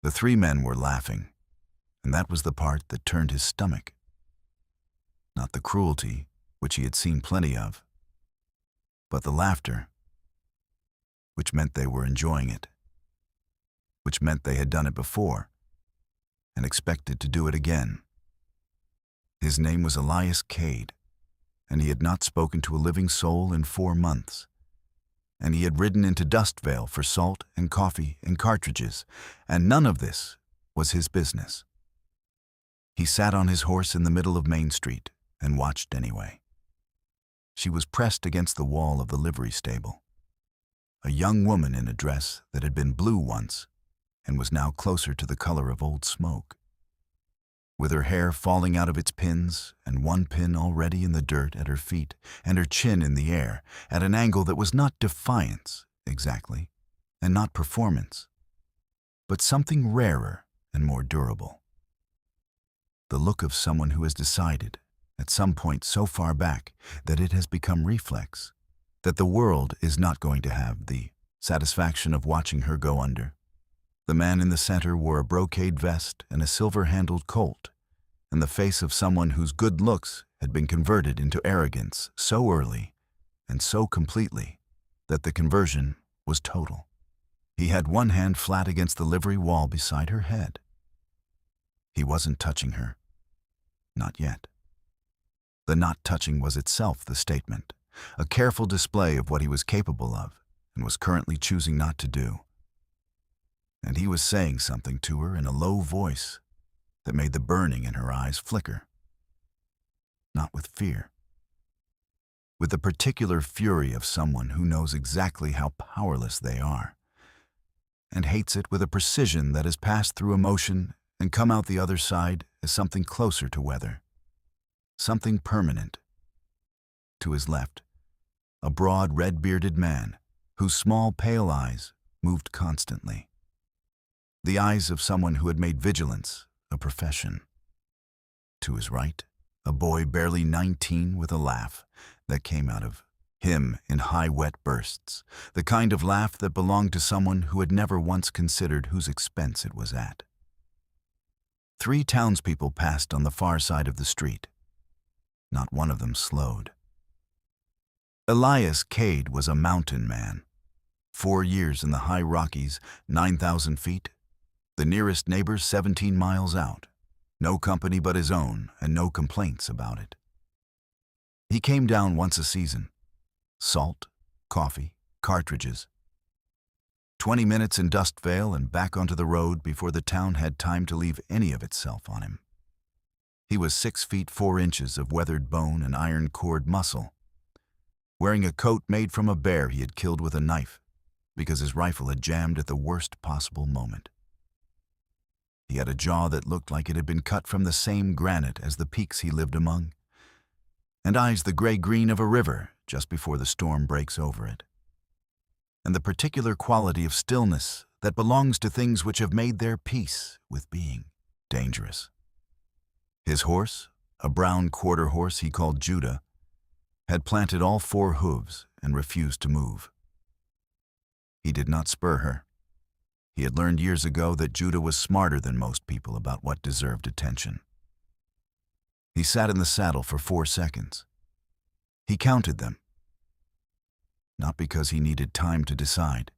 The three men were laughing, and that was the part that turned his stomach. Not the cruelty, which he had seen plenty of, but the laughter, which meant they were enjoying it, which meant they had done it before and expected to do it again. His name was Elias Cade, and he had not spoken to a living soul in 4 months. And he had ridden into Dustveil for salt and coffee and cartridges, and none of this was his business. He sat on his horse in the middle of Main Street and watched anyway. She was pressed against the wall of the livery stable, a young woman in a dress that had been blue once and was now closer to the color of old smoke. With her hair falling out of its pins and one pin already in the dirt at her feet and her chin in the air at an angle that was not defiance exactly and not performance, but something rarer and more durable. The look of someone who has decided at some point so far back that it has become reflex, that the world is not going to have the satisfaction of watching her go under. The man in the center wore a brocade vest and a silver-handled Colt, and the face of someone whose good looks had been converted into arrogance so early and so completely that the conversion was total. He had one hand flat against the livery wall beside her head. He wasn't touching her. Not yet. The not touching was itself the statement, a careful display of what he was capable of and was currently choosing not to do. And he was saying something to her in a low voice that made the burning in her eyes flicker. Not with fear. With the particular fury of someone who knows exactly how powerless they are, and hates it with a precision that has passed through emotion and come out the other side as something closer to weather, something permanent. To his left, a broad, red-bearded man whose small, pale eyes moved constantly. The eyes of someone who had made vigilance a profession. To his right, a boy barely 19 with a laugh that came out of him in high, wet bursts, the kind of laugh that belonged to someone who had never once considered whose expense it was at. 3 townspeople passed on the far side of the street. Not one of them slowed. Elias Cade was a mountain man. 4 years in the high Rockies, 9,000 feet. The nearest neighbor 17 miles out. No company but his own, and no complaints about it. He came down once a season. Salt, coffee, cartridges. 20 minutes in Dustveil and back onto the road before the town had time to leave any of itself on him. He was 6 feet 4 inches of weathered bone and iron cord muscle, wearing a coat made from a bear he had killed with a knife because his rifle had jammed at the worst possible moment. He had a jaw that looked like it had been cut from the same granite as the peaks he lived among, and eyes the gray-green of a river just before the storm breaks over it, and the particular quality of stillness that belongs to things which have made their peace with being dangerous. His horse, a brown quarter horse he called Judah, had planted all 4 hooves and refused to move. He did not spur her. He had learned years ago that Judah was smarter than most people about what deserved attention. He sat in the saddle for 4 seconds. He counted them. Not because he needed time to decide.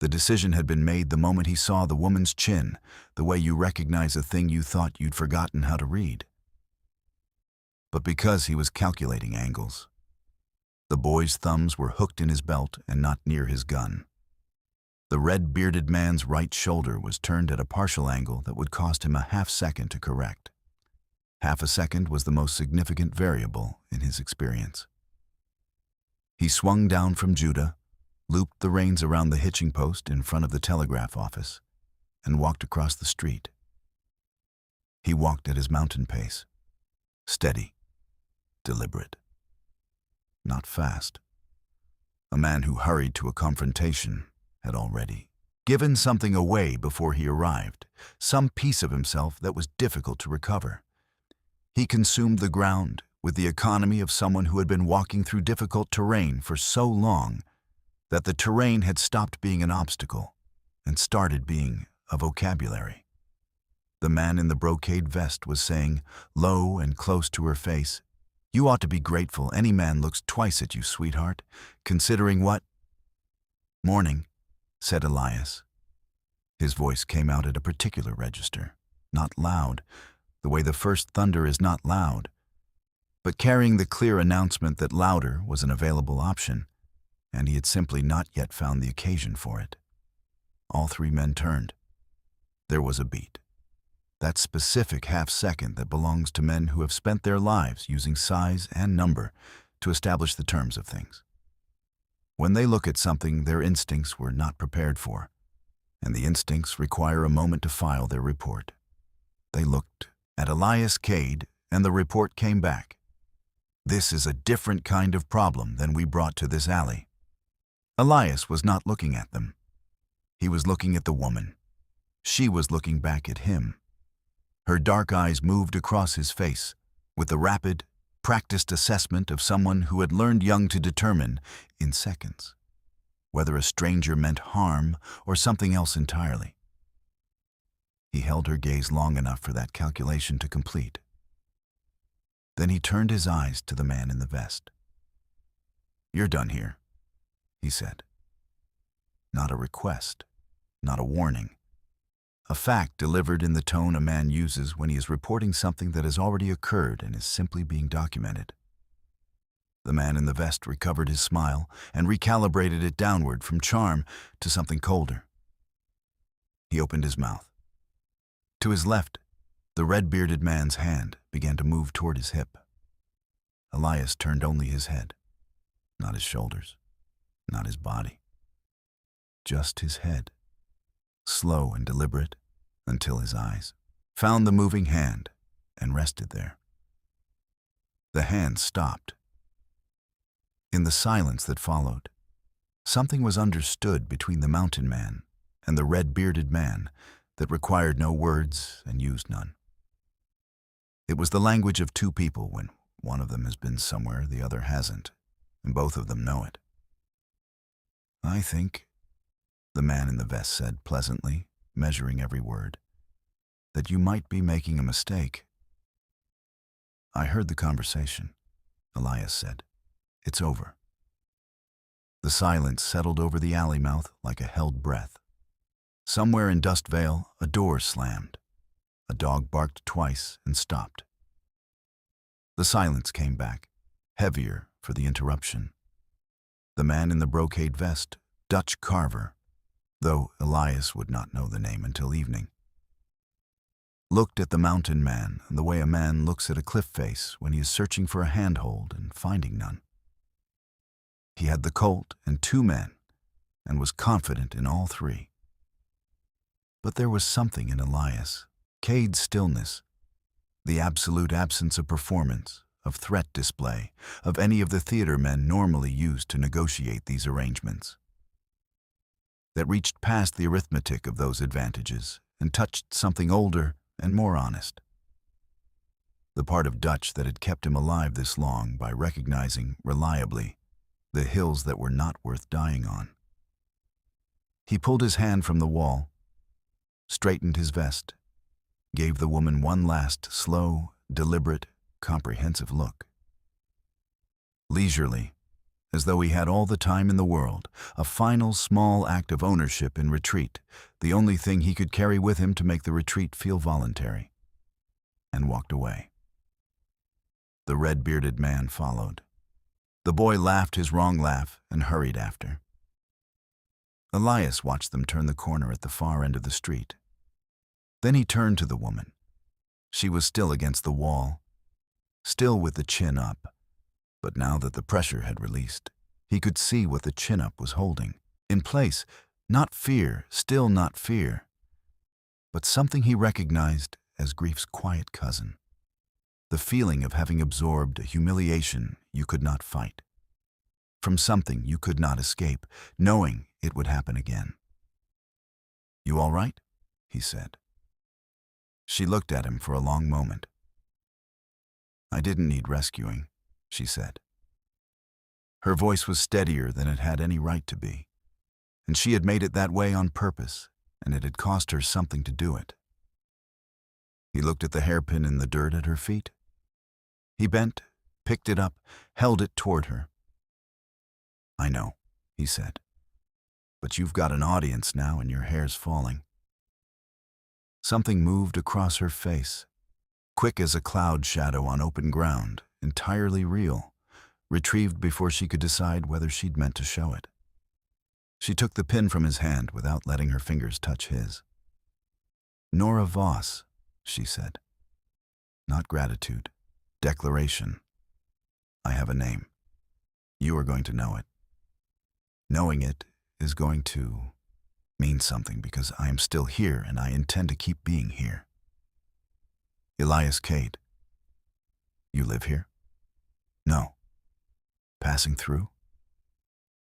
The decision had been made the moment he saw the woman's chin, the way you recognize a thing you thought you'd forgotten how to read. But because he was calculating angles. The boy's thumbs were hooked in his belt and not near his gun. The red-bearded man's right shoulder was turned at a partial angle that would cost him a half-second to correct. Half a second was the most significant variable in his experience. He swung down from Judah, looped the reins around the hitching post in front of the telegraph office, and walked across the street. He walked at his mountain pace, steady, deliberate, not fast. A man who hurried to a confrontation had already given something away before he arrived, some piece of himself that was difficult to recover. He consumed the ground with the economy of someone who had been walking through difficult terrain for so long that the terrain had stopped being an obstacle and started being a vocabulary. The man in the brocade vest was saying, low and close to her face, "You ought to be grateful any man looks twice at you, sweetheart, considering what—" "Morning," said Elias. His voice came out at a particular register, not loud, the way the first thunder is not loud, but carrying the clear announcement that louder was an available option, and he had simply not yet found the occasion for it. All three men turned. There was a beat. That specific half-second that belongs to men who have spent their lives using size and number to establish the terms of things. When they look at something their instincts were not prepared for, and the instincts require a moment to file their report. They looked at Elias Cade, and the report came back. "This is a different kind of problem than we brought to this alley." Elias was not looking at them. He was looking at the woman. She was looking back at him. Her dark eyes moved across his face with the rapid, practiced assessment of someone who had learned young to determine, in seconds, whether a stranger meant harm or something else entirely. He held her gaze long enough for that calculation to complete. Then he turned his eyes to the man in the vest. "You're done here," he said. Not a request, not a warning. A fact delivered in the tone a man uses when he is reporting something that has already occurred and is simply being documented. The man in the vest recovered his smile and recalibrated it downward from charm to something colder. He opened his mouth. To his left, the red-bearded man's hand began to move toward his hip. Elias turned only his head, not his shoulders, not his body. Just his head, slow and deliberate, until his eyes found the moving hand and rested there. The hand stopped. In the silence that followed, something was understood between the mountain man and the red-bearded man that required no words and used none. It was the language of two people when one of them has been somewhere the other hasn't, and both of them know it. "I think," the man in the vest said pleasantly, measuring every word, "that you might be making a mistake." "I heard the conversation," Elias said. "It's over." The silence settled over the alley mouth like a held breath. Somewhere in Dustveil, a door slammed. A dog barked twice and stopped. The silence came back, heavier for the interruption. The man in the brocade vest, Dutch Carver, though Elias would not know the name until evening, looked at the mountain man the way a man looks at a cliff face when he is searching for a handhold and finding none. He had the colt and two men, and was confident in all three. But there was something in Elias Cade's stillness, the absolute absence of performance, of threat display, of any of the theater men normally used to negotiate these arrangements, that reached past the arithmetic of those advantages and touched something older and more honest. The part of Dutch that had kept him alive this long by recognizing, reliably, the hills that were not worth dying on. He pulled his hand from the wall, straightened his vest, gave the woman one last, slow, deliberate, comprehensive look. Leisurely, as though he had all the time in the world, a final small act of ownership in retreat, the only thing he could carry with him to make the retreat feel voluntary, and walked away. The red-bearded man followed. The boy laughed his wrong laugh and hurried after. Elias watched them turn the corner at the far end of the street. Then he turned to the woman. She was still against the wall, still with the chin up, but now that the pressure had released, he could see what the chin-up was holding. In place, not fear, still not fear, but something he recognized as grief's quiet cousin. The feeling of having absorbed a humiliation you could not fight, from something you could not escape, knowing it would happen again. "You all right?" he said. She looked at him for a long moment. "I didn't need rescuing," she said. Her voice was steadier than it had any right to be, and she had made it that way on purpose, and it had cost her something to do it. He looked at the hairpin in the dirt at her feet. He bent, picked it up, held it toward her. "I know," he said, "but you've got an audience now and your hair's falling." Something moved across her face, quick as a cloud shadow on open ground, entirely real, retrieved before she could decide whether she'd meant to show it. She took the pin from his hand without letting her fingers touch his. "Nora Voss," she said. "Not gratitude. Declaration. I have a name. You are going to know it. Knowing it is going to mean something because I am still here and I intend to keep being here. Elias Cade. You live here?" "No." "Passing through?"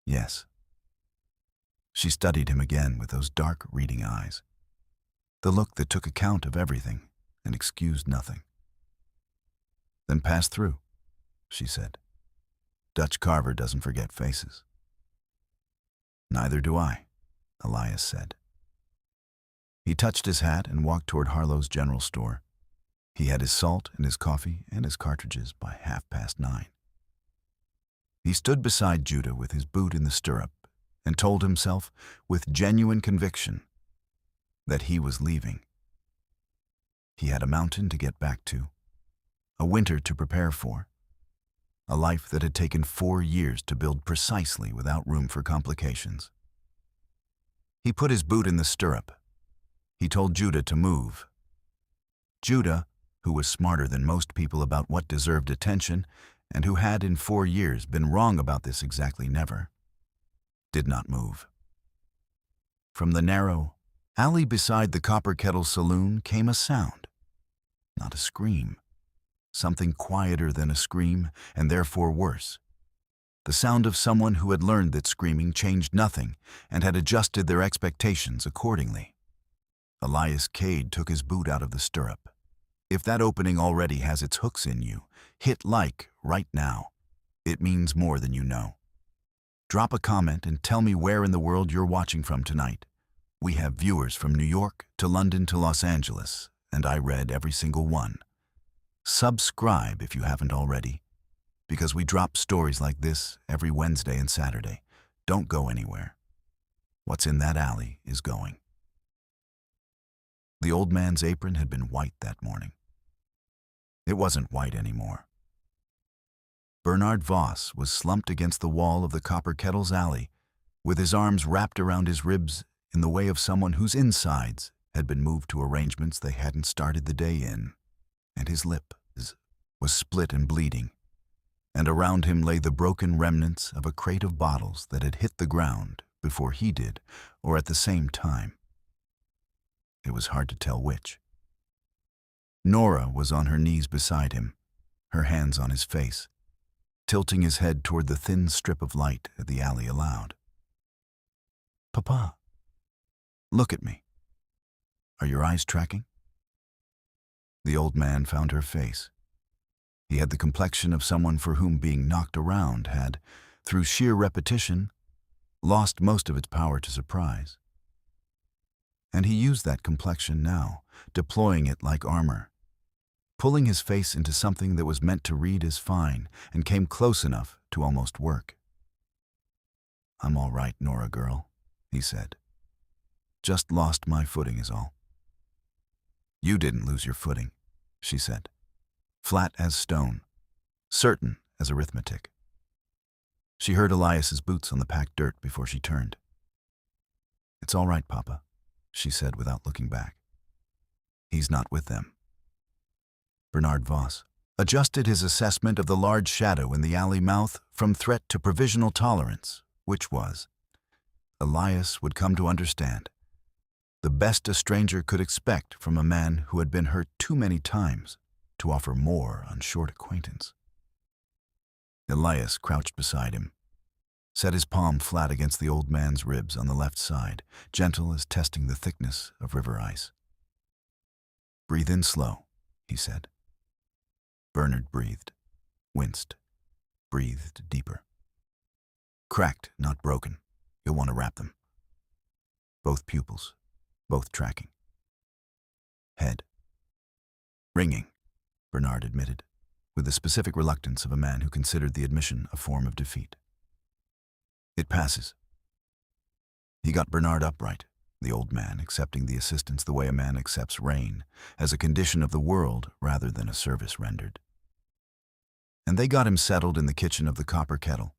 "Yes." She studied him again with those dark, reading eyes, the look that took account of everything and excused nothing. "Then pass through," she said. "Dutch Carver doesn't forget faces." "Neither do I," Elias said. He touched his hat and walked toward Harlow's general store. He had his salt and his coffee and his cartridges by 9:30. He stood beside Judah with his boot in the stirrup and told himself with genuine conviction that he was leaving. He had a mountain to get back to, a winter to prepare for, a life that had taken 4 years to build precisely without room for complications. He put his boot in the stirrup. He told Judah to move. Judah, who was smarter than most people about what deserved attention and who had in 4 years been wrong about this exactly never, did not move. From the narrow alley beside the Copper Kettle Saloon came a sound, not a scream, something quieter than a scream and therefore worse. The sound of someone who had learned that screaming changed nothing and had adjusted their expectations accordingly. Elias Cade took his boot out of the stirrup. If that opening already has its hooks in you, hit like right now. It means more than you know. Drop a comment and tell me where in the world you're watching from tonight. We have viewers from New York to London to Los Angeles, and I read every single one. Subscribe if you haven't already, because we drop stories like this every Wednesday and Saturday. Don't go anywhere. What's in that alley is going. The old man's apron had been white that morning. It wasn't white anymore. Bernard Voss was slumped against the wall of the Copper Kettle's alley, with his arms wrapped around his ribs in the way of someone whose insides had been moved to arrangements they hadn't started the day in, and his lip was split and bleeding, and around him lay the broken remnants of a crate of bottles that had hit the ground before he did, or at the same time. It was hard to tell which. Nora was on her knees beside him, her hands on his face, tilting his head toward the thin strip of light the alley allowed. "Papa, look at me. Are your eyes tracking?" The old man found her face. He had the complexion of someone for whom being knocked around had, through sheer repetition, lost most of its power to surprise. And he used that complexion now, deploying it like armor, pulling his face into something that was meant to read as fine and came close enough to almost work. "I'm all right, Nora girl," he said. "Just lost my footing is all." "You didn't lose your footing," she said, flat as stone, certain as arithmetic. She heard Elias's boots on the packed dirt before she turned. "It's all right, Papa," she said without looking back. "He's not with them." Bernard Voss adjusted his assessment of the large shadow in the alley mouth from threat to provisional tolerance, which was, Elias would come to understand, the best a stranger could expect from a man who had been hurt too many times to offer more on short acquaintance. Elias crouched beside him, set his palm flat against the old man's ribs on the left side, gentle as testing the thickness of river ice. "Breathe in slow," he said. Bernard breathed, winced, breathed deeper. "Cracked, not broken. You'll want to wrap them." Both pupils, both tracking. Head. Ringing, Bernard admitted, with the specific reluctance of a man who considered the admission a form of defeat. It passes. He got Bernard upright, the old man accepting the assistance the way a man accepts rain, as a condition of the world rather than a service rendered. And they got him settled in the kitchen of the copper kettle,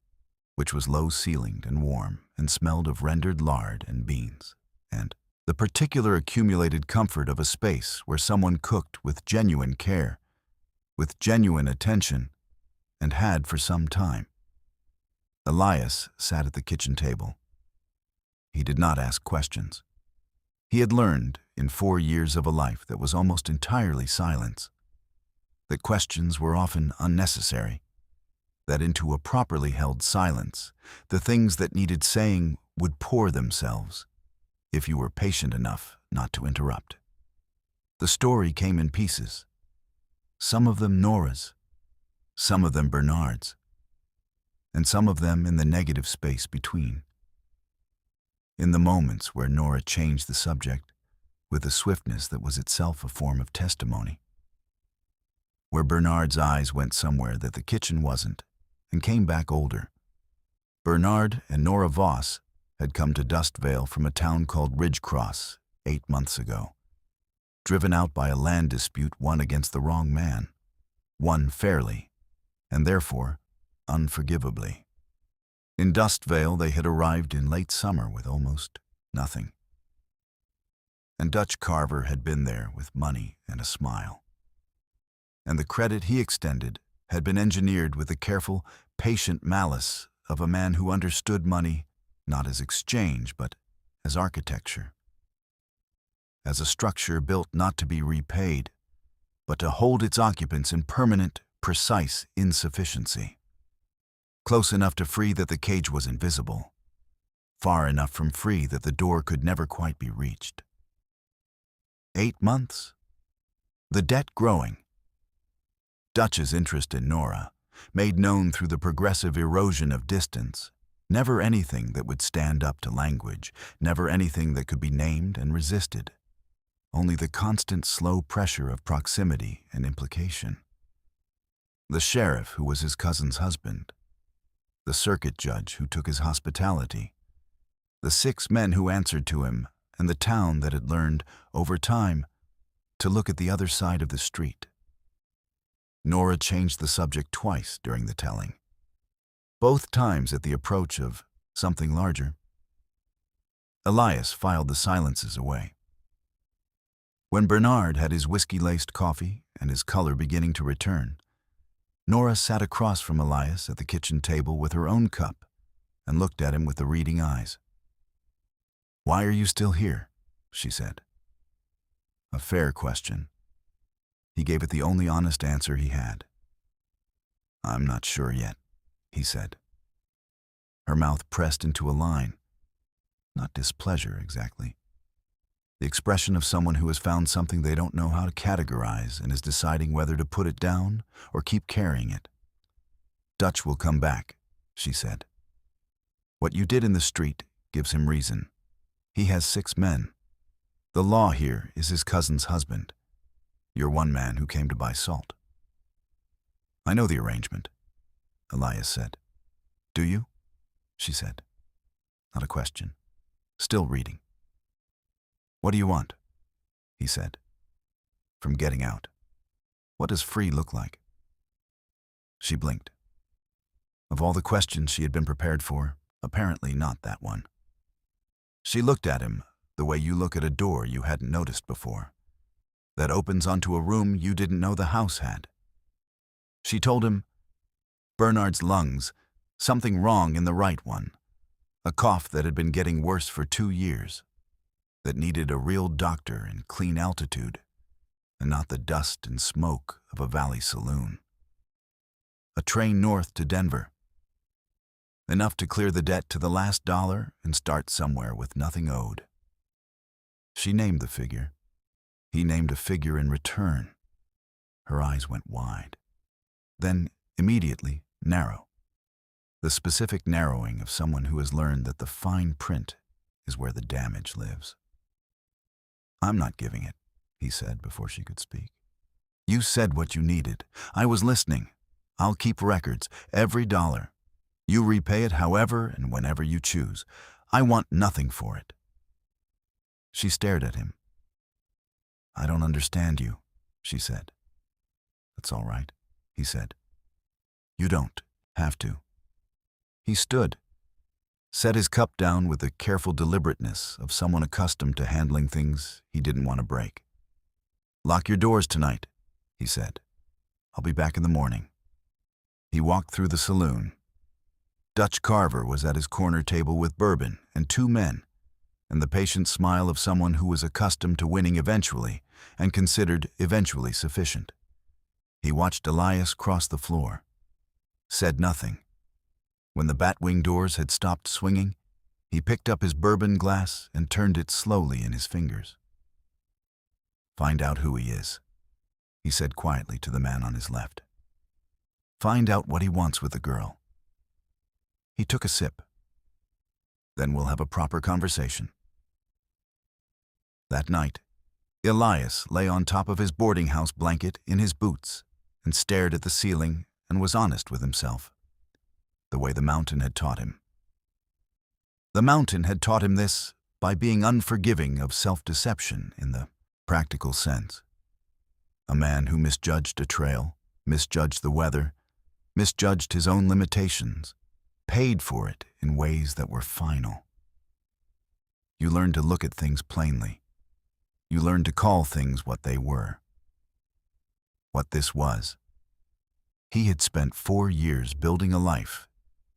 which was low-ceilinged and warm and smelled of rendered lard and beans, and the particular accumulated comfort of a space where someone cooked with genuine care, with genuine attention, and had for some time. Elias sat at the kitchen table. He did not ask questions. He had learned, in 4 years of a life that was almost entirely silence, that questions were often unnecessary, that into a properly held silence, the things that needed saying would pour themselves, if you were patient enough not to interrupt. The story came in pieces, some of them Nora's, some of them Bernard's, and some of them in the negative space between. In the moments where Nora changed the subject with a swiftness that was itself a form of testimony, where Bernard's eyes went somewhere that the kitchen wasn't and came back older. Bernard and Nora Voss had come to Dustveil from a town called Ridgecross 8 months ago, driven out by a land dispute won against the wrong man, won fairly, and therefore unforgivably. In Dustveil they had arrived in late summer with almost nothing. And Dutch Carver had been there with money and a smile. And the credit he extended had been engineered with the careful, patient malice of a man who understood money not as exchange but as architecture, as a structure built not to be repaid, but to hold its occupants in permanent, precise insufficiency. Close enough to free that the cage was invisible, far enough from free that the door could never quite be reached. 8 months. The debt growing. Dutch's interest in Nora, made known through the progressive erosion of distance, never anything that would stand up to language, never anything that could be named and resisted, only the constant slow pressure of proximity and implication. The sheriff who was his cousin's husband, the circuit judge who took his hospitality, the 6 men who answered to him, and the town that had learned, over time, to look at the other side of the street. Nora changed the subject twice during the telling, both times at the approach of something larger. Elias filed the silences away. When Bernard had his whiskey-laced coffee and his color beginning to return, Nora sat across from Elias at the kitchen table with her own cup and looked at him with the reading eyes. "Why are you still here?" she said. A fair question. He gave it the only honest answer he had. "I'm not sure yet," he said. Her mouth pressed into a line. Not displeasure, exactly. The expression of someone who has found something they don't know how to categorize and is deciding whether to put it down or keep carrying it. "Dutch will come back," she said. "What you did in the street gives him reason. He has 6 men. The law here is his cousin's husband. You're one man who came to buy salt." "I know the arrangement," Elias said. "Do you?" she said. Not a question. Still reading. "What do you want?" he said. "From getting out. What does free look like?" She blinked. Of all the questions she had been prepared for, apparently not that one. She looked at him the way you look at a door you hadn't noticed before, that opens onto a room you didn't know the house had. She told him, Bernard's lungs, something wrong in the right one, a cough that had been getting worse for 2 years, that needed a real doctor in clean altitude, and not the dust and smoke of a valley saloon. A train north to Denver. Enough to clear the debt to the last dollar and start somewhere with nothing owed. She named the figure. He named a figure in return. Her eyes went wide. Then, immediately, narrow. The specific narrowing of someone who has learned that the fine print is where the damage lives. I'm not giving it, he said before she could speak. You said what you needed. I was listening. I'll keep records, every dollar. You repay it however and whenever you choose. I want nothing for it. She stared at him. I don't understand you, she said. That's all right, he said. You don't have to. He stood, set his cup down with the careful deliberateness of someone accustomed to handling things he didn't want to break. Lock your doors tonight, he said. I'll be back in the morning. He walked through the saloon. Dutch Carver was at his corner table with bourbon and two men, and the patient smile of someone who was accustomed to winning eventually and considered eventually sufficient. He watched Elias cross the floor, said nothing. When the batwing doors had stopped swinging, he picked up his bourbon glass and turned it slowly in his fingers. Find out who he is, he said quietly to the man on his left. Find out what he wants with the girl. He took a sip. Then we'll have a proper conversation. That night, Elias lay on top of his boarding house blanket in his boots and stared at the ceiling and was honest with himself, the way the mountain had taught him. The mountain had taught him this by being unforgiving of self-deception in the practical sense. A man who misjudged a trail, misjudged the weather, misjudged his own limitations, paid for it in ways that were final. You learn to look at things plainly. You learn to call things what they were. What this was. He had spent 4 years building a life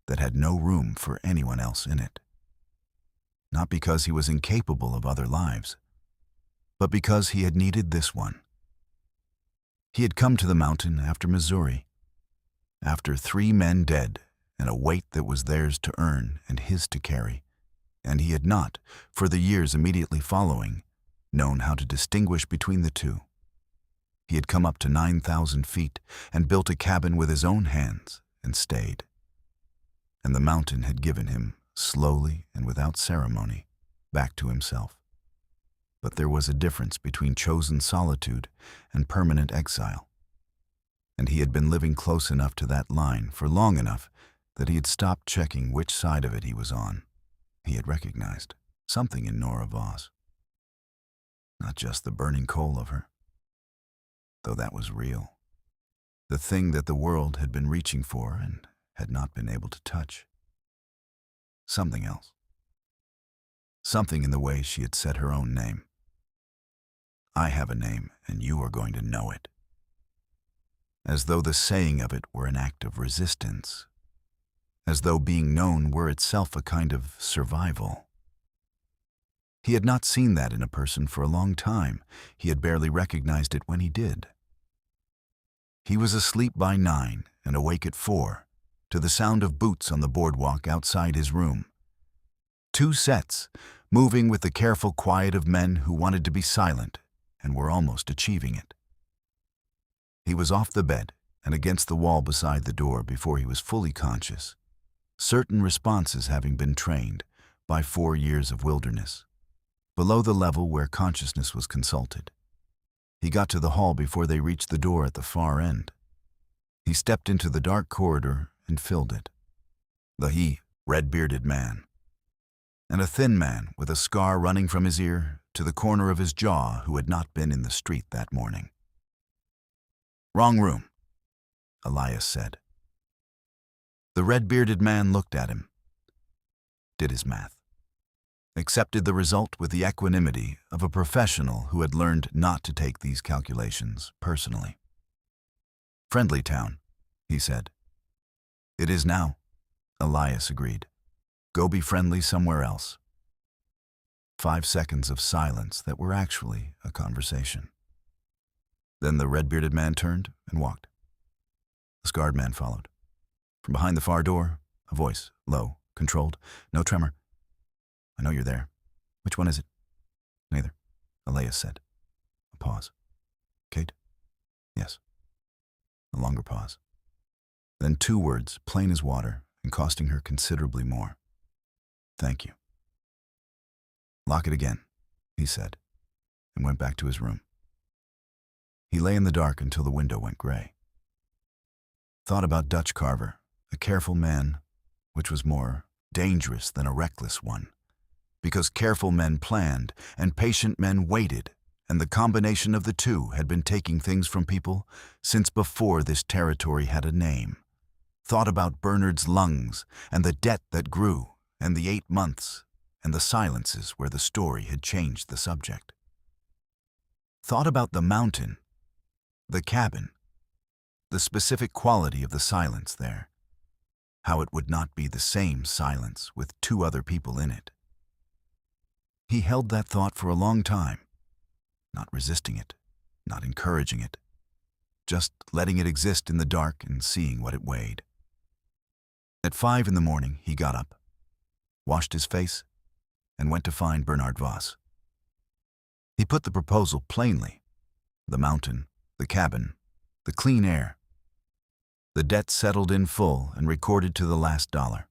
that had no room for anyone else in it. Not because he was incapable of other lives, but because he had needed this one. He had come to the mountain after Missouri, after 3 men dead and a weight that was theirs to earn and his to carry, and he had not, for the years immediately following, known how to distinguish between the two. He had come up to 9,000 feet and built a cabin with his own hands and stayed. And the mountain had given him, slowly and without ceremony, back to himself. But there was a difference between chosen solitude and permanent exile. And he had been living close enough to that line for long enough that he had stopped checking which side of it he was on. He had recognized something in Nora Voss. Not just the burning coal of her, though that was real. The thing that the world had been reaching for and had not been able to touch. Something else. Something in the way she had said her own name. I have a name, and you are going to know it. As though the saying of it were an act of resistance. As though being known were itself a kind of survival. He had not seen that in a person for a long time. He had barely recognized it when he did. He was asleep by 9 and awake at 4, to the sound of boots on the boardwalk outside his room. 2 sets, moving with the careful quiet of men who wanted to be silent and were almost achieving it. He was off the bed and against the wall beside the door before he was fully conscious, certain responses having been trained by 4 years of wilderness, below the level where consciousness was consulted. He got to the hall before they reached the door at the far end. He stepped into the dark corridor and filled it. The red-bearded man. And a thin man with a scar running from his ear to the corner of his jaw who had not been in the street that morning. Wrong room, Elias said. The red-bearded man looked at him, did his math, accepted the result with the equanimity of a professional who had learned not to take these calculations personally. Friendly town, he said. It is now, Elias agreed. Go be friendly somewhere else. 5 seconds of silence that were actually a conversation. Then the red-bearded man turned and walked. The scarred man followed. From behind the far door, a voice, low, controlled, no tremor. I know you're there. Which one is it? Neither, Elias said. A pause. Cade? Yes. A longer pause. Then 2 words, plain as water, and costing her considerably more. Thank you. Lock it again, he said, and went back to his room. He lay in the dark until the window went gray. Thought about Dutch Carver, a careful man, which was more dangerous than a reckless one, because careful men planned and patient men waited, and the combination of the two had been taking things from people since before this territory had a name. Thought about Bernard's lungs and the debt that grew, and the 8 months, and the silences where the story had changed the subject. Thought about the mountain, the cabin, the specific quality of the silence there, how it would not be the same silence with 2 other people in it. He held that thought for a long time, not resisting it, not encouraging it, just letting it exist in the dark and seeing what it weighed. At 5 in the morning, he got up, washed his face, and went to find Bernard Voss. He put the proposal plainly: the mountain, the cabin, the clean air. The debt settled in full and recorded to the last dollar.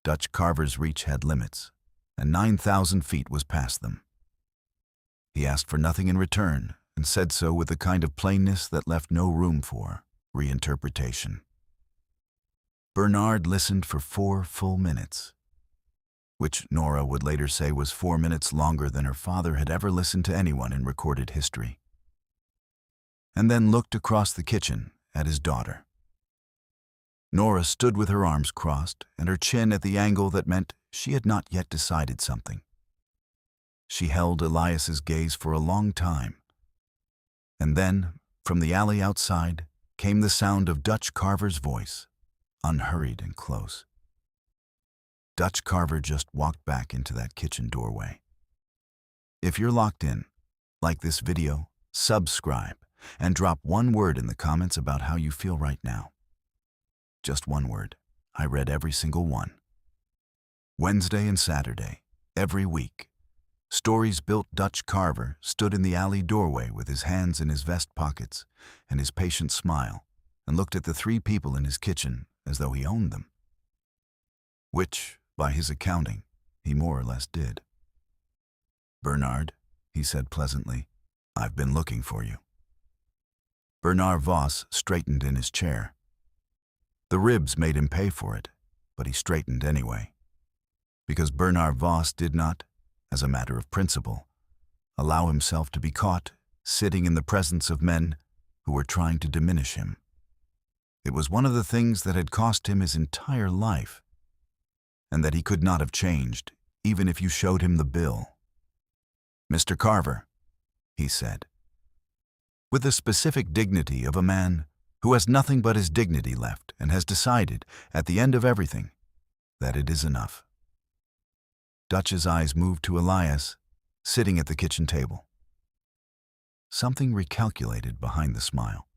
Dutch Carver's reach had limits, and 9,000 feet was past them. He asked for nothing in return, and said so with a kind of plainness that left no room for reinterpretation. Bernard listened for 4 full minutes, which Nora would later say was 4 minutes longer than her father had ever listened to anyone in recorded history, and then looked across the kitchen at his daughter. Nora stood with her arms crossed and her chin at the angle that meant she had not yet decided something. She held Elias's gaze for a long time, and then, from the alley outside, came the sound of Dutch Carver's voice, unhurried and close. Dutch Carver just walked back into that kitchen doorway. If you're locked in, like this video, subscribe, and drop 1 word in the comments about how you feel right now. Just 1 word. I read every single one. Wednesday and Saturday, every week, Stories built Dutch Carver stood in the alley doorway with his hands in his vest pockets and his patient smile, and looked at the 3 people in his kitchen as though he owned them. Which, by his accounting, he more or less did. "Bernard," he said pleasantly, "I've been looking for you." Bernard Voss straightened in his chair. The ribs made him pay for it, but he straightened anyway, because Bernard Voss did not, as a matter of principle, allow himself to be caught sitting in the presence of men who were trying to diminish him. It was one of the things that had cost him his entire life, and that he could not have changed, even if you showed him the bill. "Mr. Carver," he said, with the specific dignity of a man who has nothing but his dignity left and has decided, at the end of everything, that it is enough. Dutch's eyes moved to Elias, sitting at the kitchen table. Something recalculated behind the smile.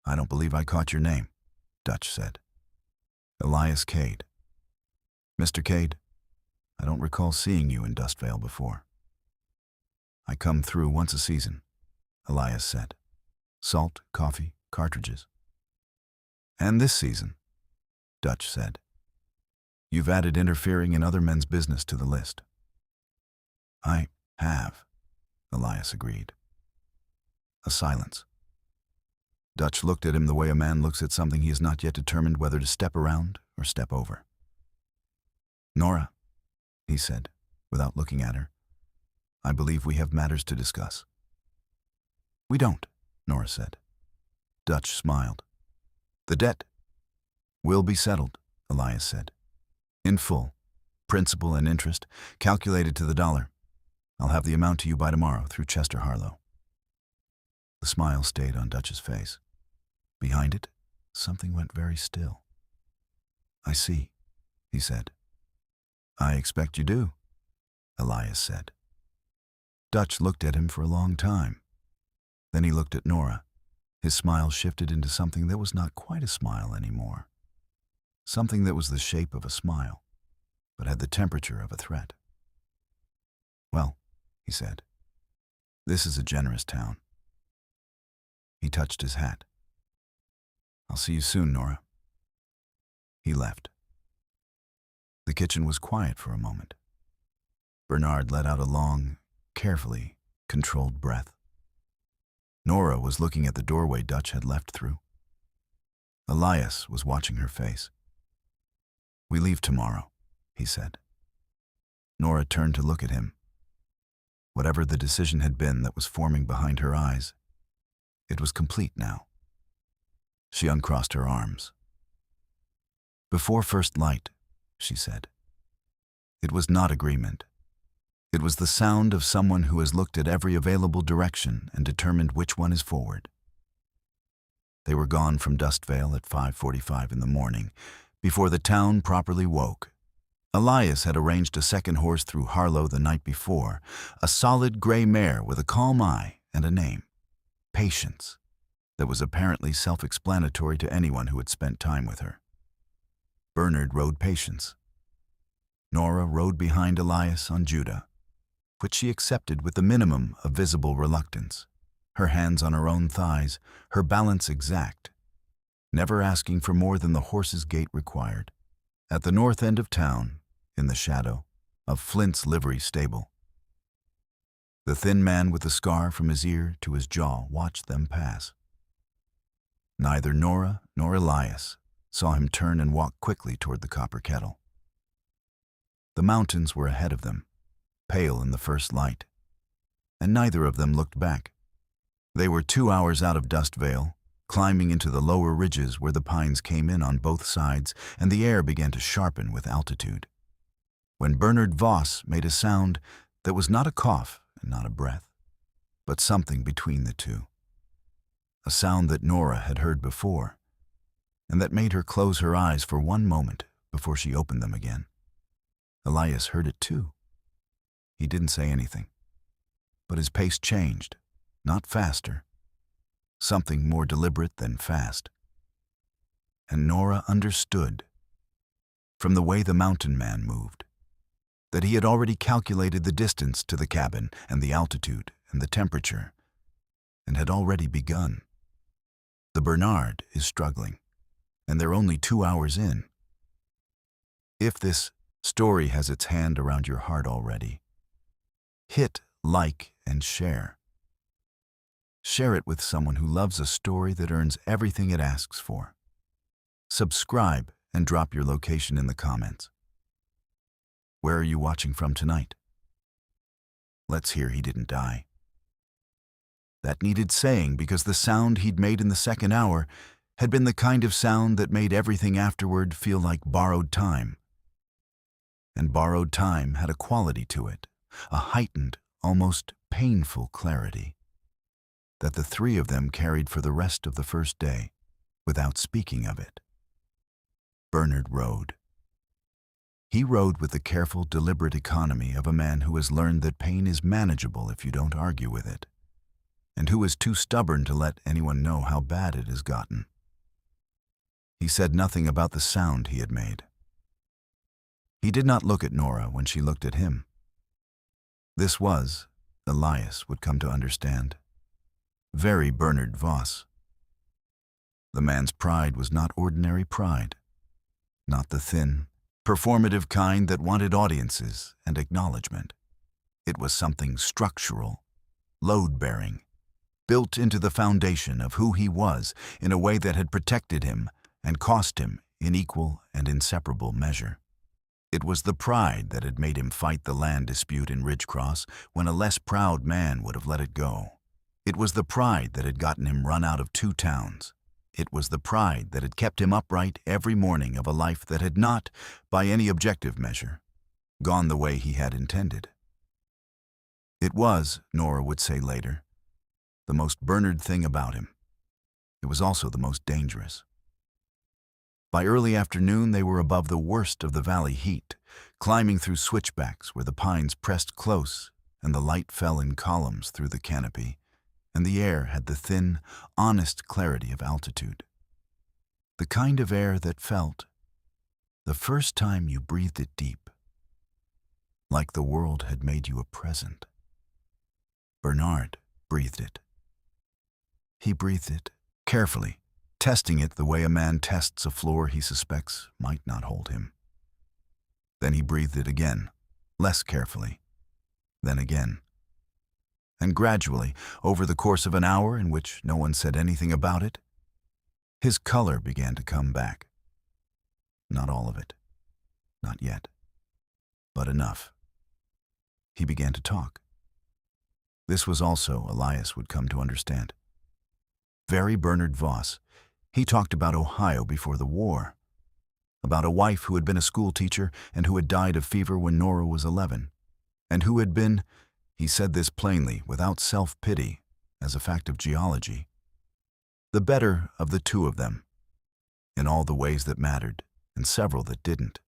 "I don't believe I caught your name," Dutch said. "Elias Cade." "Mr. Cade, I don't recall seeing you in Dustveil before." "I come through once a season," Elias said. "Salt, coffee, cartridges." "And this season," Dutch said. "You've added interfering in other men's business to the list." "I have," Elias agreed. A silence. Dutch looked at him the way a man looks at something he has not yet determined whether to step around or step over. "Nora," he said, without looking at her, "I believe we have matters to discuss." "We don't," Nora said. Dutch smiled. "The debt will be settled," Elias said. "In full, principal and interest, calculated to the dollar. I'll have the amount to you by tomorrow through Chester Harlow." The smile stayed on Dutch's face. Behind it, something went very still. "I see," he said. "I expect you do," Elias said. Dutch looked at him for a long time. Then he looked at Nora. His smile shifted into something that was not quite a smile anymore. Something that was the shape of a smile, but had the temperature of a threat. "Well," he said, "this is a generous town." He touched his hat. "I'll see you soon, Nora." He left. The kitchen was quiet for a moment. Bernard let out a long, carefully, controlled breath. Nora was looking at the doorway Dutch had left through. Elias was watching her face. "We leave tomorrow," he said. Nora turned to look at him. Whatever the decision had been that was forming behind her eyes, it was complete now. She uncrossed her arms. "Before first light," she said. It was not agreement. It was the sound of someone who has looked at every available direction and determined which one is forward. They were gone from Dustveil at 5:45 in the morning, before the town properly woke. Elias had arranged a second horse through Harlow the night before, a solid gray mare with a calm eye and a name, Patience, that was apparently self-explanatory to anyone who had spent time with her. Bernard rode Patience. Nora rode behind Elias on Judah, which she accepted with the minimum of visible reluctance, her hands on her own thighs, her balance exact, never asking for more than the horse's gait required. At the north end of town, in the shadow of Flint's livery stable, the thin man with the scar from his ear to his jaw watched them pass. Neither Nora nor Elias saw him turn and walk quickly toward the copper kettle. The mountains were ahead of them, pale in the first light, and neither of them looked back. They were 2 hours out of Dustveil, climbing into the lower ridges where the pines came in on both sides and the air began to sharpen with altitude, when Bernard Voss made a sound that was not a cough and not a breath, but something between the two. A sound that Nora had heard before, and that made her close her eyes for one moment before she opened them again. Elias heard it too. He didn't say anything, but his pace changed, not faster, something more deliberate than fast. And Nora understood, from the way the mountain man moved, that he had already calculated the distance to the cabin and the altitude and the temperature, and had already begun. The Bernard is struggling, and they're only 2 hours in. If this story has its hand around your heart already, hit like and share. Share it with someone who loves a story that earns everything it asks for. Subscribe and drop your location in the comments. Where are you watching from tonight? Let's hear he didn't die. That needed saying because the sound he'd made in the second hour had been the kind of sound that made everything afterward feel like borrowed time. And borrowed time had a quality to it, a heightened, almost painful clarity, that the three of them carried for the rest of the first day, without speaking of it. Bernard rode. He rode with the careful, deliberate economy of a man who has learned that pain is manageable if you don't argue with it, and who is too stubborn to let anyone know how bad it has gotten. He said nothing about the sound he had made. He did not look at Nora when she looked at him. This was, Elias would come to understand, very Bernard Voss. The man's pride was not ordinary pride, not the thin, performative kind that wanted audiences and acknowledgement. It was something structural, load-bearing, built into the foundation of who he was in a way that had protected him and cost him in equal and inseparable measure. It was the pride that had made him fight the land dispute in Ridgecross when a less proud man would have let it go. It was the pride that had gotten him run out of 2 towns. It was the pride that had kept him upright every morning of a life that had not, by any objective measure, gone the way he had intended. It was, Nora would say later, the most Bernard thing about him. It was also the most dangerous. By early afternoon, they were above the worst of the valley heat, climbing through switchbacks where the pines pressed close and the light fell in columns through the canopy, and the air had the thin, honest clarity of altitude. The kind of air that felt, the first time you breathed it deep, like the world had made you a present. Bernard breathed it. He breathed it carefully, testing it the way a man tests a floor he suspects might not hold him. Then he breathed it again, less carefully. Then again, And gradually, over the course of an hour in which no one said anything about it, his color began to come back. Not all of it. Not yet. But enough. He began to talk. This was also, Elias would come to understand. Very Bernard Voss. He talked about Ohio before the war. About a wife who had been a school teacher and who had died of fever when Nora was 11. And who had been, he said this plainly, without self-pity, as a fact of geology, the better of the two of them, in all the ways that mattered, and several that didn't.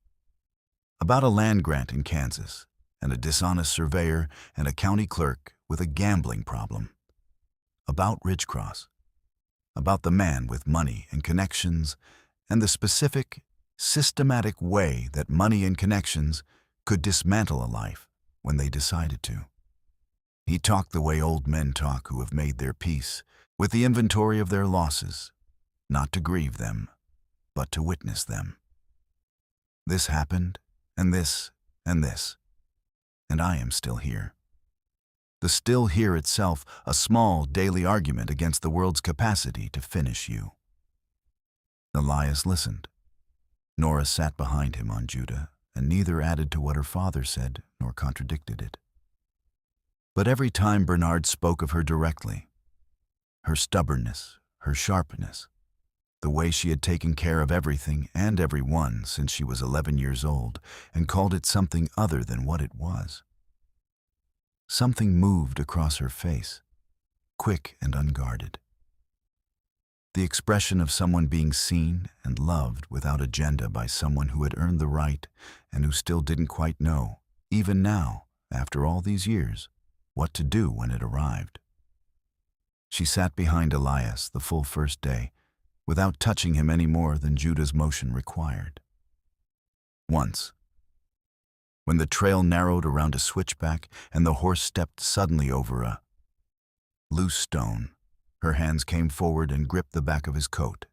About a land grant in Kansas, and a dishonest surveyor and a county clerk with a gambling problem. About Ridgecross. About the man with money and connections, and the specific, systematic way that money and connections could dismantle a life when they decided to. He talked the way old men talk who have made their peace with the inventory of their losses, not to grieve them, but to witness them. This happened, and this, and this, and I am still here. The still here itself, a small daily argument against the world's capacity to finish you. Elias listened. Nora sat behind him on Judah, and neither added to what her father said nor contradicted it. But every time Bernard spoke of her directly, her stubbornness, her sharpness, the way she had taken care of everything and everyone since she was 11 years old, and called it something other than what it was. Something moved across her face, quick and unguarded. The expression of someone being seen and loved without agenda by someone who had earned the right and who still didn't quite know, even now, after all these years, what to do when it arrived. She sat behind Elias the full first day, without touching him any more than Judah's motion required. Once, when the trail narrowed around a switchback and the horse stepped suddenly over a loose stone, her hands came forward and gripped the back of his coat.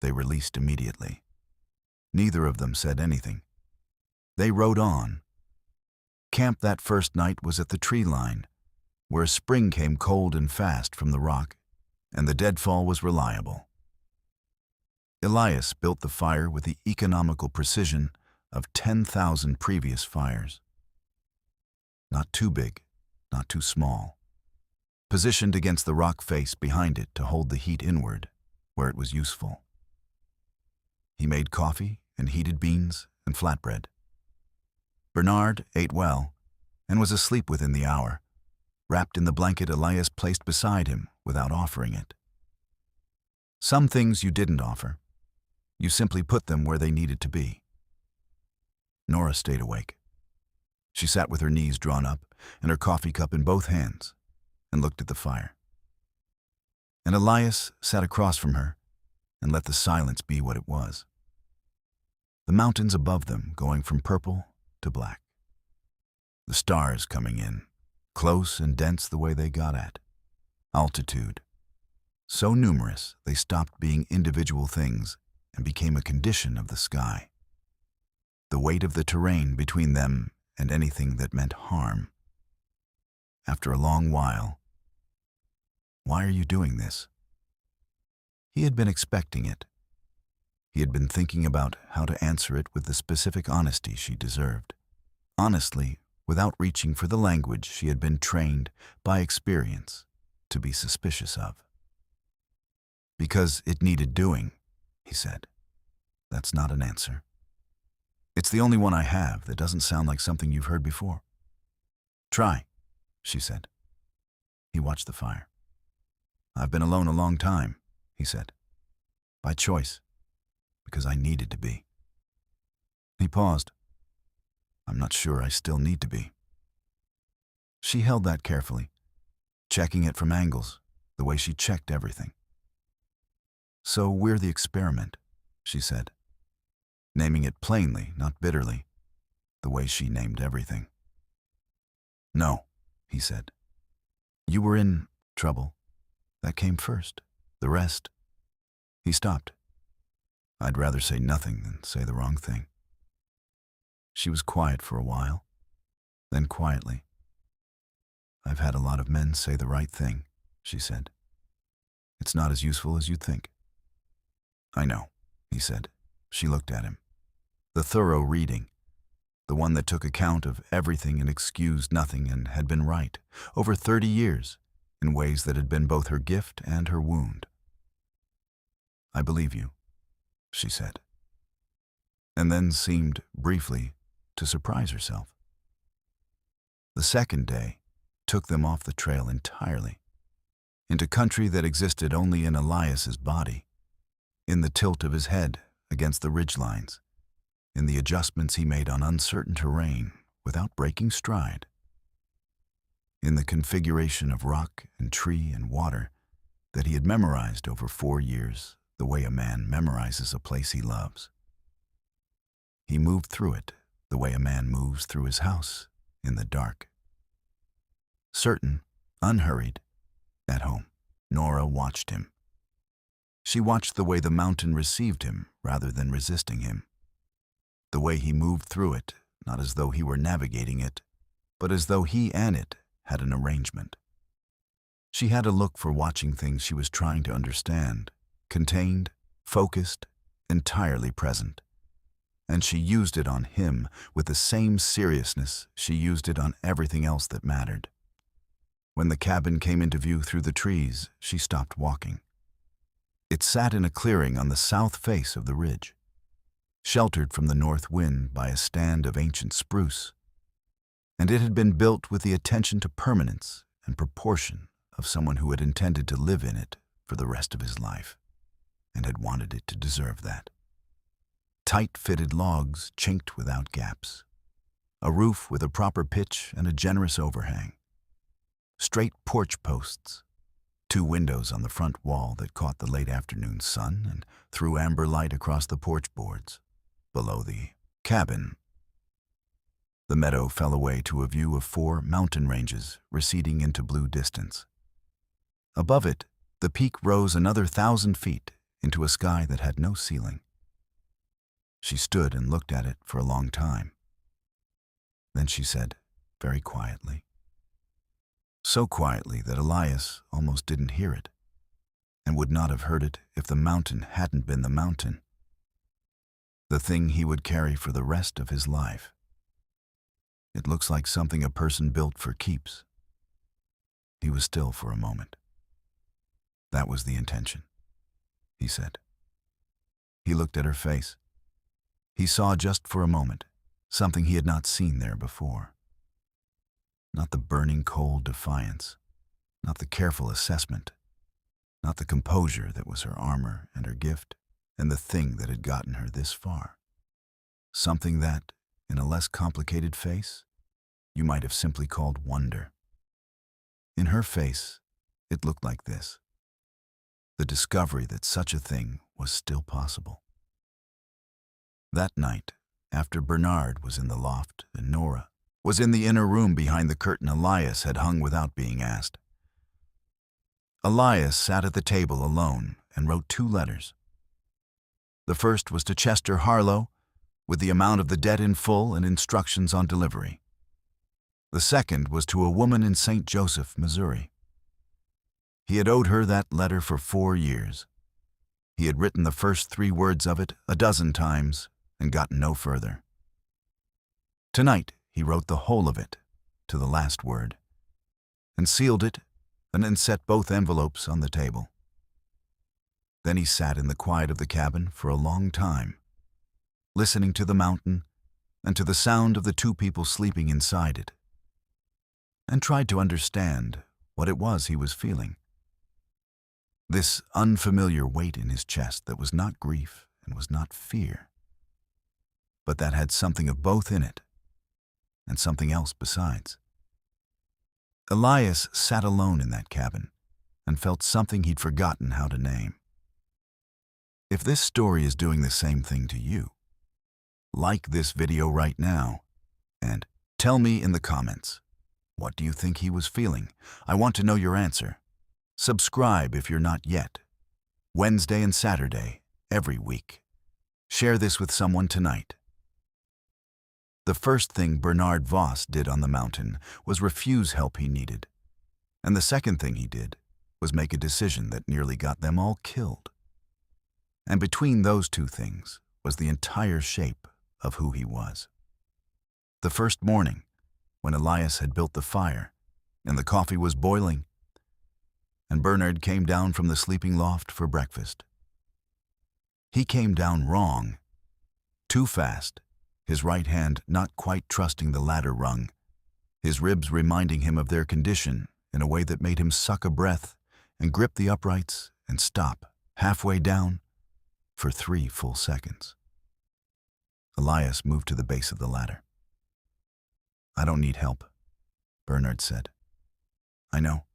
They released immediately. Neither of them said anything. They rode on. Camp that first night was at the tree line, where a spring came cold and fast from the rock, and the deadfall was reliable. Elias built the fire with the economical precision of 10,000 previous fires. Not too big, not too small. Positioned against the rock face behind it to hold the heat inward, where it was useful. He made coffee and heated beans and flatbread. Bernard ate well and was asleep within the hour, wrapped in the blanket Elias placed beside him without offering it. Some things you didn't offer. You simply put them where they needed to be. Nora stayed awake. She sat with her knees drawn up and her coffee cup in both hands and looked at the fire. And Elias sat across from her and let the silence be what it was. The mountains above them going from purple to black. The stars coming in, close and dense the way they got at. Altitude. So numerous they stopped being individual things and became a condition of the sky. The weight of the terrain between them and anything that meant harm. After a long while, "Why are you doing this?" He had been expecting it. He had been thinking about how to answer it with the specific honesty she deserved. Honestly, without reaching for the language she had been trained by experience to be suspicious of. "Because it needed doing," he said. "That's not an answer. It's the only one I have that doesn't sound like something you've heard before." "Try," she said. He watched the fire. "I've been alone a long time," he said. "By choice, because I needed to be." He paused. "I'm not sure I still need to be." She held that carefully, checking it from angles, the way she checked everything. "So we're the experiment," she said, naming it plainly, not bitterly, the way she named everything. "No," he said. "You were in trouble. That came first. The rest." He stopped. "I'd rather say nothing than say the wrong thing." She was quiet for a while, then quietly, I've had a lot of men say the right thing, she said. It's not as useful as you'd think. I know, he said. She looked at him. The thorough reading, the one that took account of everything and excused nothing and had been right, over 30 years, in ways that had been both her gift and her wound. I believe you, she said, and then seemed, briefly, to surprise herself. The second day took them off the trail entirely, into country that existed only in Elias's body, in the tilt of his head against the ridgelines, in the adjustments he made on uncertain terrain without breaking stride, in the configuration of rock and tree and water that he had memorized over 4 years, the way a man memorizes a place he loves. He moved through it the way a man moves through his house in the dark. Certain, unhurried, at home, Nora watched him. She watched the way the mountain received him rather than resisting him, the way he moved through it, not as though he were navigating it, but as though he and it had an arrangement. She had a look for watching things she was trying to understand, contained, focused, entirely present. And she used it on him with the same seriousness she used it on everything else that mattered. When the cabin came into view through the trees, she stopped walking. It sat in a clearing on the south face of the ridge, sheltered from the north wind by a stand of ancient spruce, and it had been built with the attention to permanence and proportion of someone who had intended to live in it for the rest of his life, and had wanted it to deserve that. Tight-fitted logs chinked without gaps, a roof with a proper pitch and a generous overhang, straight porch posts, 2 windows on the front wall that caught the late afternoon sun and threw amber light across the porch boards. Below the cabin, the meadow fell away to a view of 4 mountain ranges receding into blue distance. Above it, the peak rose another 1,000 feet into a sky that had no ceiling. She stood and looked at it for a long time. Then she said, very quietly, so quietly that Elias almost didn't hear it, and would not have heard it if the mountain hadn't been the mountain, the thing he would carry for the rest of his life. It looks like something a person built for keeps. He was still for a moment. That was the intention, he said. He looked at her face. He saw just for a moment something he had not seen there before. Not the burning cold defiance, not the careful assessment, not the composure that was her armor and her gift and the thing that had gotten her this far. Something that, in a less complicated face, you might have simply called wonder. In her face, it looked like this: the discovery that such a thing was still possible. That night, after Bernard was in the loft and Nora was in the inner room behind the curtain Elias had hung without being asked, Elias sat at the table alone and wrote 2 letters. The first was to Chester Harlow, with the amount of the debt in full and instructions on delivery. The second was to a woman in St. Joseph, Missouri. He had owed her that letter for 4 years. He had written the first 3 words of it a dozen times and gotten no further. Tonight, he wrote the whole of it, to the last word, and sealed it, and then set both envelopes on the table. Then he sat in the quiet of the cabin for a long time, listening to the mountain and to the sound of the 2 people sleeping inside it, and tried to understand what it was he was feeling. This unfamiliar weight in his chest that was not grief and was not fear, but that had something of both in it, and something else besides. Elias sat alone in that cabin and felt something he'd forgotten how to name. If this story is doing the same thing to you, like this video right now, and tell me in the comments, what do you think he was feeling? I want to know your answer. Subscribe if you're not yet. Wednesday and Saturday, every week. Share this with someone tonight. The first thing Bernard Voss did on the mountain was refuse help he needed, And the second thing he did was make a decision that nearly got them all killed. And between those two things was the entire shape of who he was. The first morning, when Elias had built the fire, and the coffee was boiling, and Bernard came down from the sleeping loft for breakfast. He came down wrong, too fast, his right hand not quite trusting the ladder rung, his ribs reminding him of their condition in a way that made him suck a breath and grip the uprights and stop halfway down for 3 full seconds. Elias moved to the base of the ladder. "I don't need help," Bernard said. "I know,"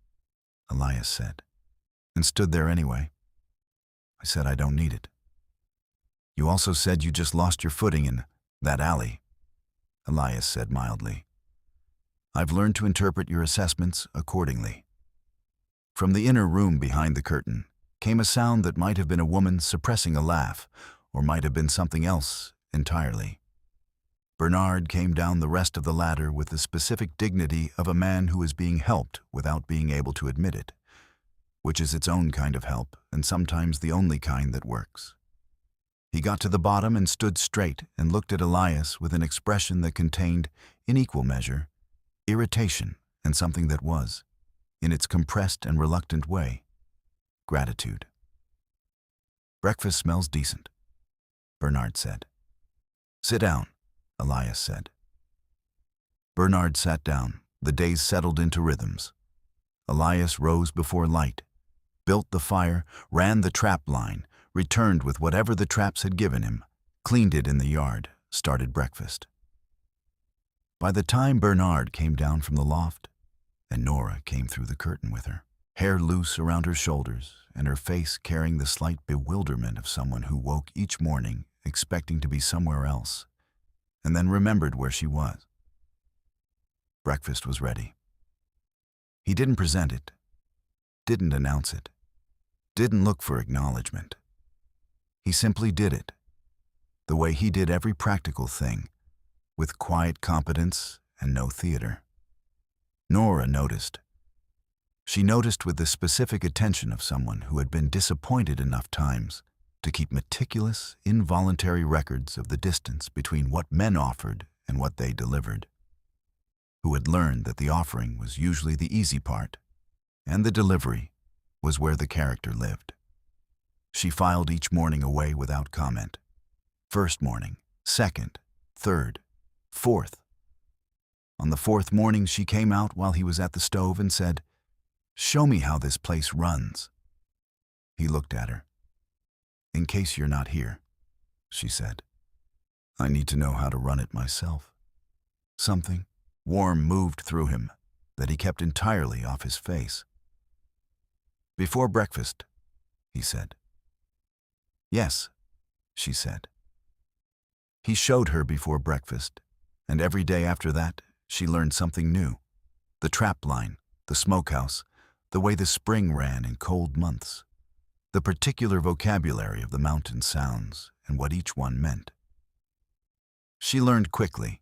Elias said, and stood there anyway. "I said I don't need it." "You also said you just lost your footing in that alley," Elias said mildly. "I've learned to interpret your assessments accordingly." From the inner room behind the curtain came a sound that might have been a woman suppressing a laugh, or might have been something else entirely. Bernard came down the rest of the ladder with the specific dignity of a man who is being helped without being able to admit it, which is its own kind of help and sometimes the only kind that works. He got to the bottom and stood straight and looked at Elias with an expression that contained, in equal measure, irritation and something that was, in its compressed and reluctant way, gratitude. "Breakfast smells decent," Bernard said. "Sit down," Elias said. Bernard sat down. The days settled into rhythms. Elias rose before light, built the fire, ran the trap line, returned with whatever the traps had given him, cleaned it in the yard, started breakfast. By the time Bernard came down from the loft, and Nora came through the curtain with her, hair loose around her shoulders and her face carrying the slight bewilderment of someone who woke each morning expecting to be somewhere else, and then remembered where she was. Breakfast was ready. He didn't present it, didn't announce it, didn't look for acknowledgement. He simply did it, the way he did every practical thing, with quiet competence and no theater. Nora noticed. She noticed with the specific attention of someone who had been disappointed enough times to keep meticulous, involuntary records of the distance between what men offered and what they delivered, who had learned that the offering was usually the easy part, and the delivery was where the character lived. She filed each morning away without comment. First morning, second, third, fourth. On the fourth morning, she came out while he was at the stove and said, "Show me how this place runs." He looked at her. "In case you're not here," she said. "I need to know how to run it myself." Something warm moved through him that he kept entirely off his face. "Before breakfast," he said. "Yes," she said. He showed her before breakfast, and every day after that, she learned something new. The trap line, the smokehouse, the way the spring ran in cold months, the particular vocabulary of the mountain sounds and what each one meant. She learned quickly.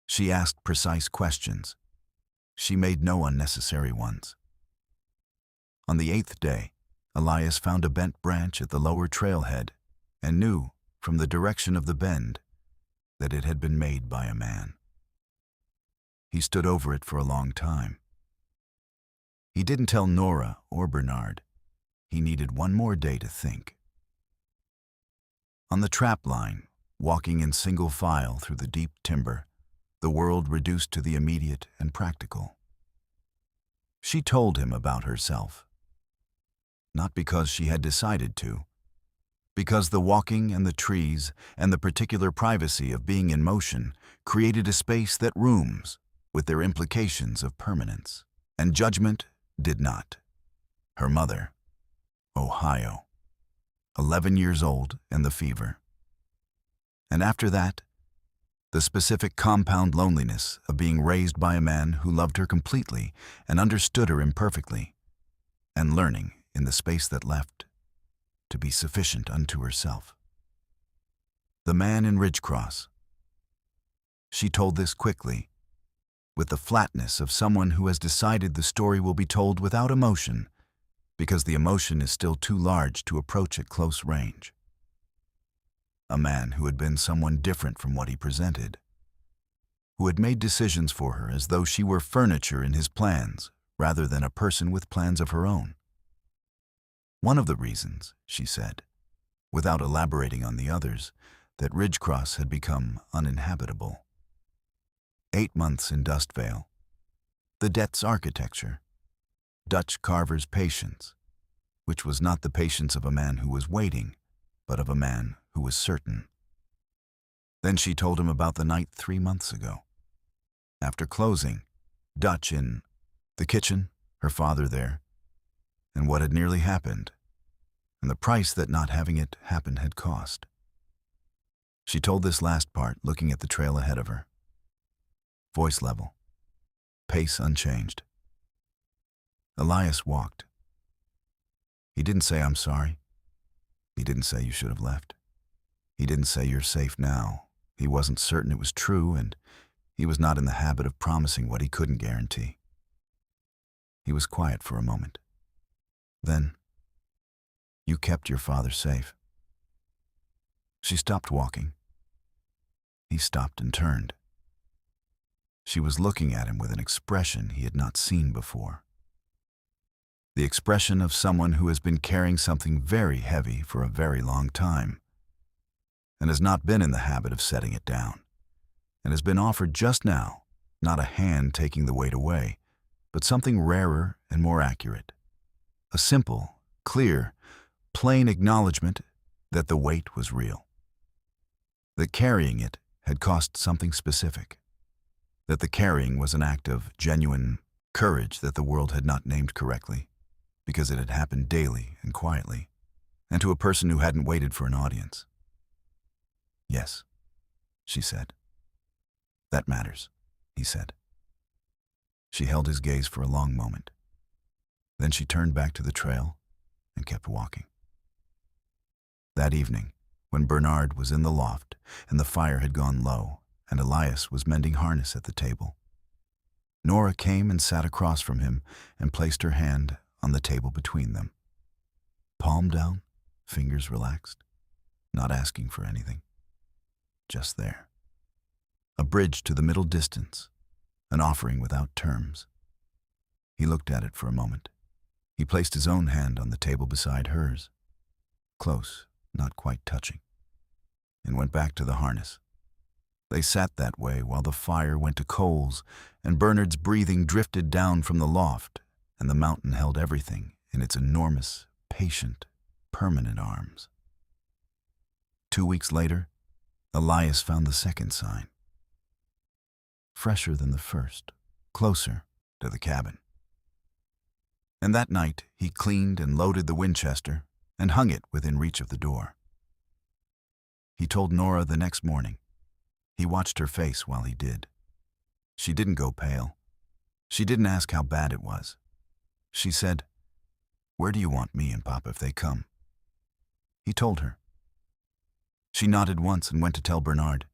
She asked precise questions. She made no unnecessary ones. On the 8th day, Elias found a bent branch at the lower trailhead and knew, from the direction of the bend, that it had been made by a man. He stood over it for a long time. He didn't tell Nora or Bernard. He needed one more day to think. On the trap line, walking in single file through the deep timber, the world reduced to the immediate and practical. She told him about herself. Not because she had decided to, because the walking and the trees and the particular privacy of being in motion created a space that rooms, with their implications of permanence, and judgment did not. Her mother, Ohio, 11 years old and the fever. And after that, the specific compound loneliness of being raised by a man who loved her completely and understood her imperfectly, and learning, in the space that left, to be sufficient unto herself. The man in Ridgecross. She told this quickly, with the flatness of someone who has decided the story will be told without emotion, because the emotion is still too large to approach at close range. A man who had been someone different from what he presented, who had made decisions for her as though she were furniture in his plans rather than a person with plans of her own. One of the reasons, she said, without elaborating on the others, that Ridgecross had become uninhabitable. 8 months in Dustveil, the debt's architecture, Dutch Carver's patience, which was not the patience of a man who was waiting, but of a man who was certain. Then she told him about the night 3 months ago. After closing, Dutch in the kitchen, her father there, and what had nearly happened, and the price that not having it happen had cost. She told this last part looking at the trail ahead of her. Voice level, pace unchanged. Elias walked. He didn't say, "I'm sorry." He didn't say, "You should have left." He didn't say, "You're safe now." He wasn't certain it was true, and he was not in the habit of promising what he couldn't guarantee. He was quiet for a moment. Then, "You kept your father safe." She stopped walking. He stopped and turned. She was looking at him with an expression he had not seen before. The expression of someone who has been carrying something very heavy for a very long time, and has not been in the habit of setting it down, and has been offered just now, not a hand taking the weight away, but something rarer and more accurate. A simple, clear, plain acknowledgement that the weight was real. That carrying it had cost something specific. That the carrying was an act of genuine courage that the world had not named correctly, because it had happened daily and quietly, and to a person who hadn't waited for an audience. "Yes," she said. "That matters," he said. She held his gaze for a long moment. Then she turned back to the trail and kept walking. That evening, when Bernard was in the loft and the fire had gone low and Elias was mending harness at the table, Nora came and sat across from him and placed her hand on the table between them. Palm down, fingers relaxed, not asking for anything. Just there. A bridge to the middle distance, an offering without terms. He looked at it for a moment. He placed his own hand on the table beside hers, close, not quite touching, and went back to the harness. They sat that way while the fire went to coals and Bernard's breathing drifted down from the loft, and the mountain held everything in its enormous, patient, permanent arms. 2 weeks later, Elias found the second sign. Fresher than the first, closer to the cabin. And that night he cleaned and loaded the Winchester and hung it within reach of the door. He told Nora the next morning. He watched her face while he did. She didn't go pale. She didn't ask how bad it was. She said, "Where do you want me and Papa if they come?" He told her. She nodded once and went to tell Bernard.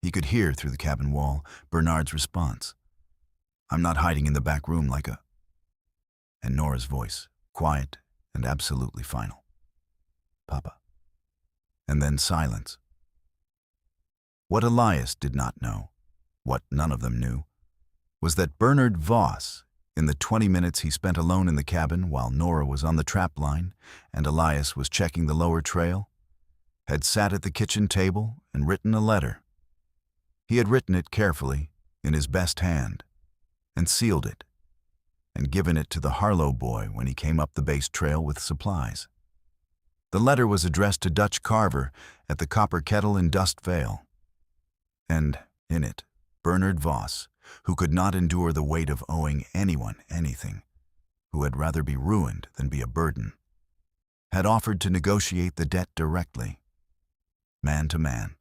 He could hear through the cabin wall Bernard's response. "I'm not hiding in the back room like a..." And Nora's voice, quiet and absolutely final. "Papa." And then silence. What Elias did not know, what none of them knew, was that Bernard Voss, in the 20 minutes he spent alone in the cabin while Nora was on the trap line and Elias was checking the lower trail, had sat at the kitchen table and written a letter. He had written it carefully, in his best hand, and sealed it, and given it to the Harlow boy when he came up the base trail with supplies. The letter was addressed to Dutch Carver at the Copper Kettle in Dustveil. And, in it, Bernard Voss, who could not endure the weight of owing anyone anything, who had rather be ruined than be a burden, had offered to negotiate the debt directly, man to man.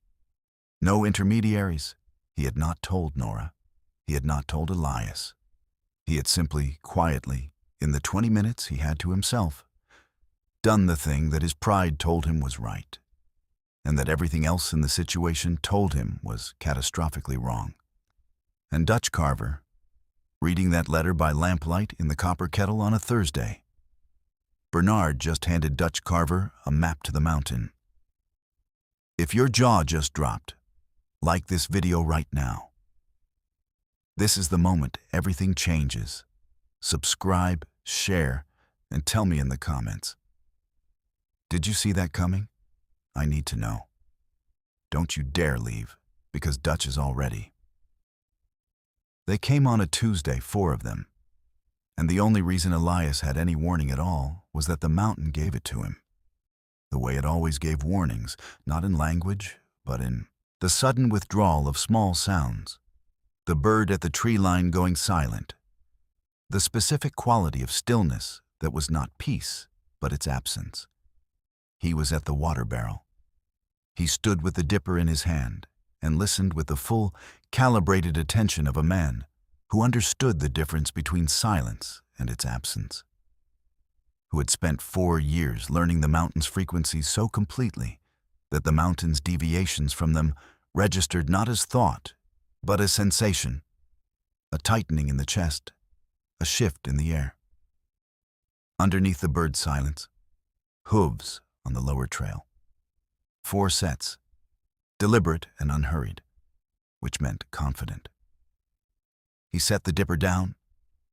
No intermediaries. He had not told Nora. He had not told Elias. He had simply, quietly, in the 20 minutes he had to himself, done the thing that his pride told him was right, and that everything else in the situation told him was catastrophically wrong. And Dutch Carver, reading that letter by lamplight in the copper kettle on a Thursday. Bernard just handed Dutch Carver a map to the mountain. If your jaw just dropped, like this video right now. This is the moment everything changes. Subscribe, share, and tell me in the comments. Did you see that coming? I need to know. Don't you dare leave, because Dutch is all ready. They came on a Tuesday, 4 of them, and the only reason Elias had any warning at all was that the mountain gave it to him. The way it always gave warnings, not in language, but in the sudden withdrawal of small sounds, the bird at the tree line going silent, the specific quality of stillness that was not peace, but its absence. He was at the water barrel. He stood with the dipper in his hand and listened with the full, calibrated attention of a man who understood the difference between silence and its absence, who had spent 4 years learning the mountain's frequencies so completely that the mountain's deviations from them registered not as thought, but as sensation, a tightening in the chest, a shift in the air. Underneath the bird's silence, hooves on the lower trail. 4 sets, deliberate and unhurried, which meant confident. He set the dipper down.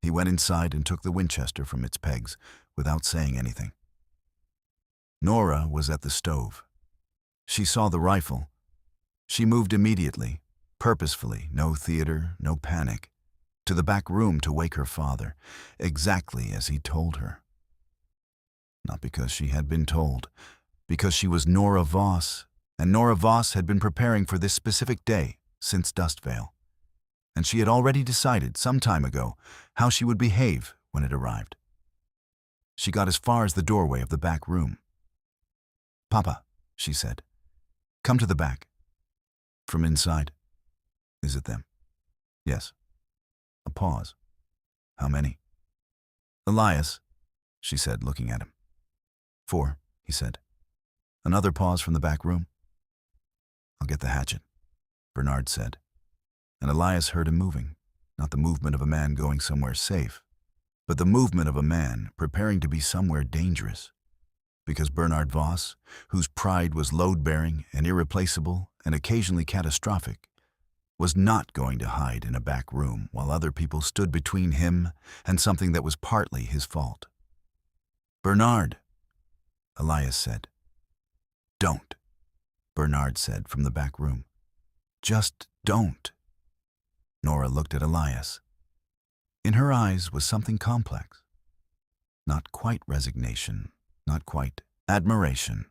He went inside and took the Winchester from its pegs without saying anything. Nora was at the stove. She saw the rifle. She moved immediately, purposefully, no theater, no panic, to the back room to wake her father, exactly as he told her. Not because she had been told, because she was Nora Voss, and Nora Voss had been preparing for this specific day since Dustveil, and she had already decided some time ago how she would behave when it arrived. She got as far as the doorway of the back room. "Papa," she said, "come to the back." From inside, "Is it them?" "Yes." A pause. "How many?" "Elias," she said, looking at him. "4," he said. Another pause from the back room. "I'll get the hatchet," Bernard said, and Elias heard him moving, not the movement of a man going somewhere safe, but the movement of a man preparing to be somewhere dangerous, because Bernard Voss, whose pride was load-bearing and irreplaceable and occasionally catastrophic, was not going to hide in a back room while other people stood between him and something that was partly his fault. "Bernard," Elias said. "Don't," Bernard said from the back room. "Just don't." Nora looked at Elias. In her eyes was something complex. Not quite resignation, not quite admiration.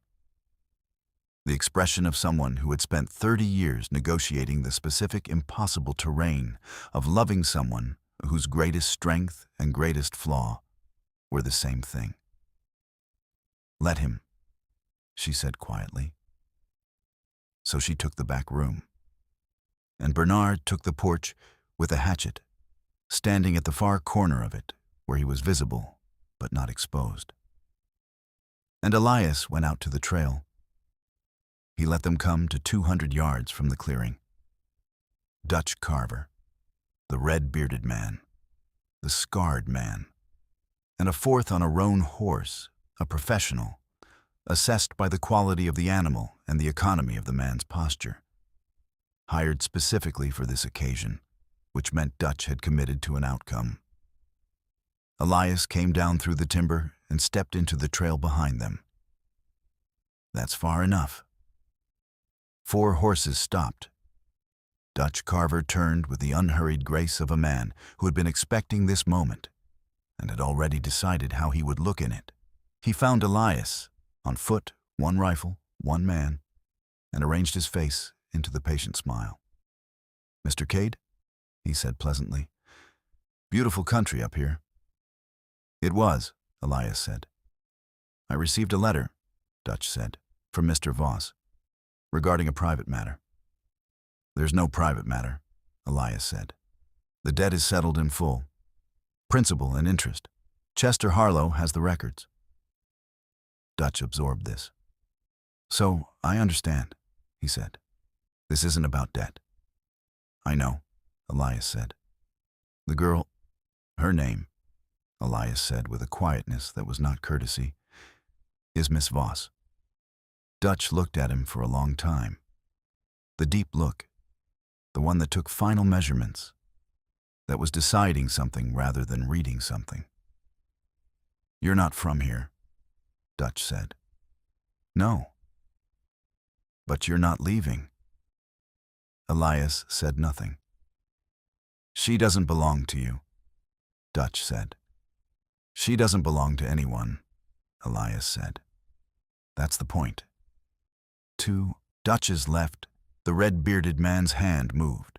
The expression of someone who had spent 30 years negotiating the specific impossible terrain of loving someone whose greatest strength and greatest flaw were the same thing. "Let him," she said quietly. So she took the back room, and Bernard took the porch with a hatchet, standing at the far corner of it where he was visible but not exposed. And Elias went out to the trail. He let them come to 200 yards from the clearing. Dutch Carver, the red-bearded man, the scarred man, and a 4th on a roan horse, a professional, assessed by the quality of the animal and the economy of the man's posture. Hired specifically for this occasion, which meant Dutch had committed to an outcome. Elias came down through the timber and stepped into the trail behind them. That's far enough. 4 horses stopped. Dutch Carver turned with the unhurried grace of a man who had been expecting this moment and had already decided how he would look in it. He found Elias, on foot, 1 rifle, 1 man, and arranged his face into the patient smile. "Mr. Cade," he said pleasantly. "Beautiful country up here." "It was," Elias said. "I received a letter," Dutch said, "from Mr. Voss, regarding a private matter." "There's no private matter," Elias said. "The debt is settled in full. Principal and interest. Chester Harlow has the records." Dutch absorbed this. "So, I understand," he said. "This isn't about debt." "I know," Elias said. "The girl," Her name, Elias said with a quietness that was not courtesy, is Miss Voss. Dutch looked at him for a long time. The deep look, the one that took final measurements, that was deciding something rather than reading something. You're not from here, Dutch said. No. But you're not leaving. Elias said nothing. She doesn't belong to you, Dutch said. She doesn't belong to anyone, Elias said. That's the point. To Dutch's left, the red-bearded man's hand moved.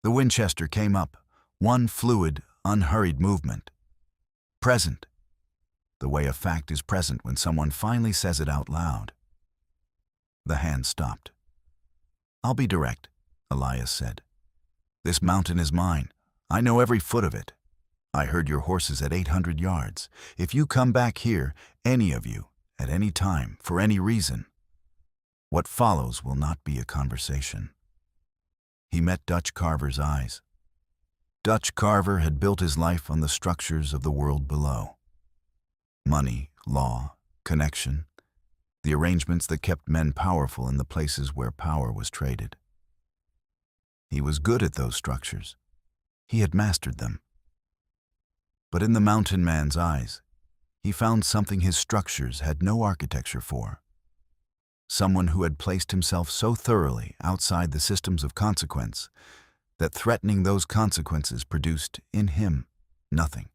The Winchester came up, one fluid, unhurried movement. Present, the way a fact is present when someone finally says it out loud. The hand stopped. I'll be direct, Elias said. This mountain is mine. I know every foot of it. I heard your horses at 800 yards. If you come back here, any of you, at any time, for any reason, what follows will not be a conversation. He met Dutch Carver's eyes. Dutch Carver had built his life on the structures of the world below. Money, law, connection, the arrangements that kept men powerful in the places where power was traded. He was good at those structures. He had mastered them. But in the mountain man's eyes, he found something his structures had no architecture for. Someone who had placed himself so thoroughly outside the systems of consequence that threatening those consequences produced, in him, nothing.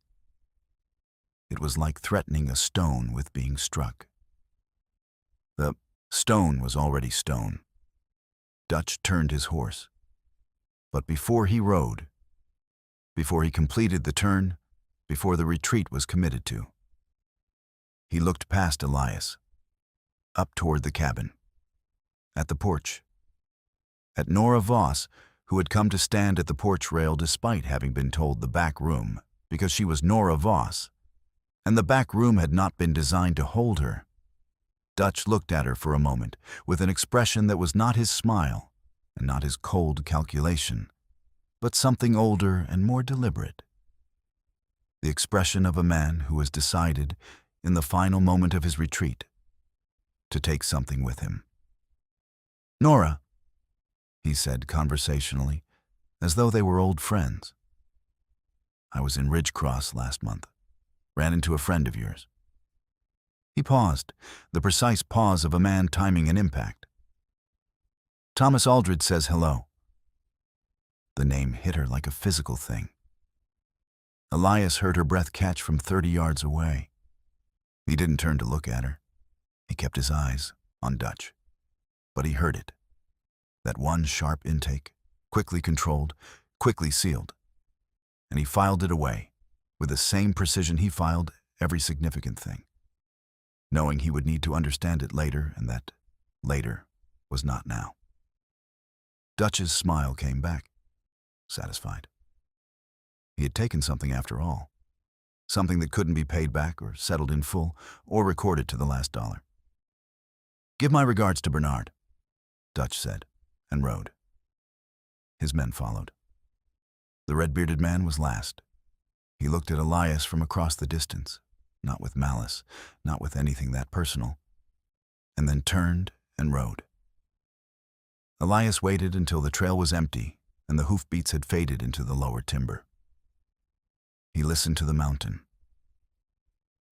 It was like threatening a stone with being struck. The stone was already stone. Dutch turned his horse. But before he rode, before he completed the turn, before the retreat was committed to, he looked past Elias, up toward the cabin, at the porch, at Nora Voss, who had come to stand at the porch rail despite having been told the back room, because she was Nora Voss, and the back room had not been designed to hold her. Dutch looked at her for a moment with an expression that was not his smile and not his cold calculation, but something older and more deliberate. The expression of a man who has decided, in the final moment of his retreat, to take something with him. Nora, he said conversationally, as though they were old friends. I was in Ridgecross last month. Ran into a friend of yours. He paused, the precise pause of a man timing an impact. Thomas Aldred says hello. The name hit her like a physical thing. Elias heard her breath catch from 30 yards away. He didn't turn to look at her. He kept his eyes on Dutch. But he heard it. That one sharp intake, quickly controlled, quickly sealed. And he filed it away, with the same precision he filed every significant thing, knowing he would need to understand it later and that later was not now. Dutch's smile came back, satisfied. He had taken something after all, something that couldn't be paid back or settled in full or recorded to the last dollar. Give my regards to Bernard, Dutch said, and rode. His men followed. The red-bearded man was last. He looked at Elias from across the distance, not with malice, not with anything that personal, and then turned and rode. Elias waited until the trail was empty and the hoofbeats had faded into the lower timber. He listened to the mountain.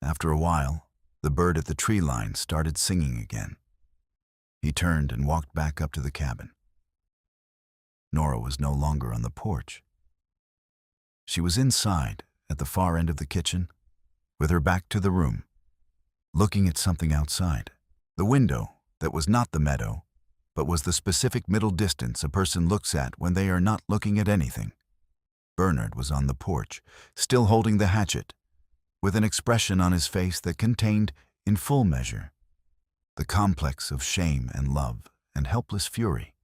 After a while, the bird at the tree line started singing again. He turned and walked back up to the cabin. Nora was no longer on the porch. She was inside, at the far end of the kitchen, with her back to the room, looking at something outside. The window that was not the meadow, but was the specific middle distance a person looks at when they are not looking at anything. Bernard was on the porch, still holding the hatchet, with an expression on his face that contained, in full measure, the complex of shame and love and helpless fury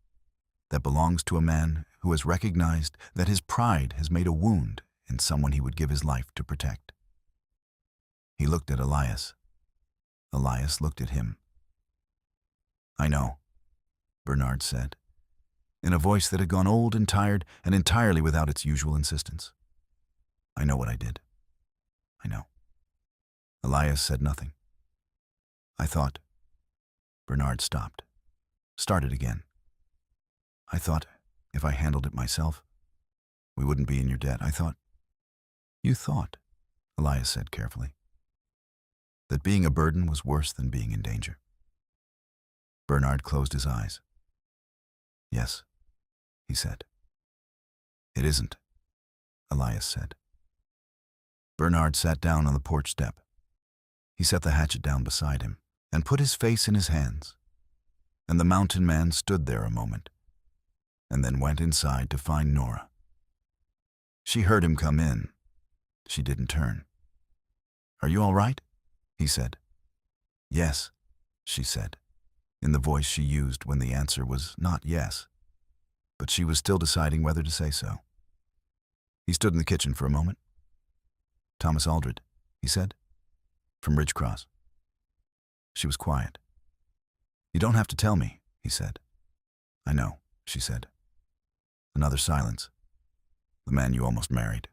that belongs to a man who has recognized that his pride has made a wound in someone he would give his life to protect. He looked at Elias. Elias looked at him. I know, Bernard said, in a voice that had gone old and tired and entirely without its usual insistence. I know what I did. I know. Elias said nothing. I thought. Bernard stopped. Started again. I thought, if I handled it myself, we wouldn't be in your debt. I thought. You thought, Elias said carefully, that being a burden was worse than being in danger. Bernard closed his eyes. Yes, he said. It isn't, Elias said. Bernard sat down on the porch step. He set the hatchet down beside him and put his face in his hands, and the mountain man stood there a moment, and then went inside to find Nora. She heard him come in. She didn't turn. Are you all right? He said. Yes, she said, in the voice she used when the answer was not yes, but she was still deciding whether to say so. He stood in the kitchen for a moment. Thomas Aldred, he said, from Ridgecross. She was quiet. You don't have to tell me, he said. I know, she said. Another silence. The man you almost married,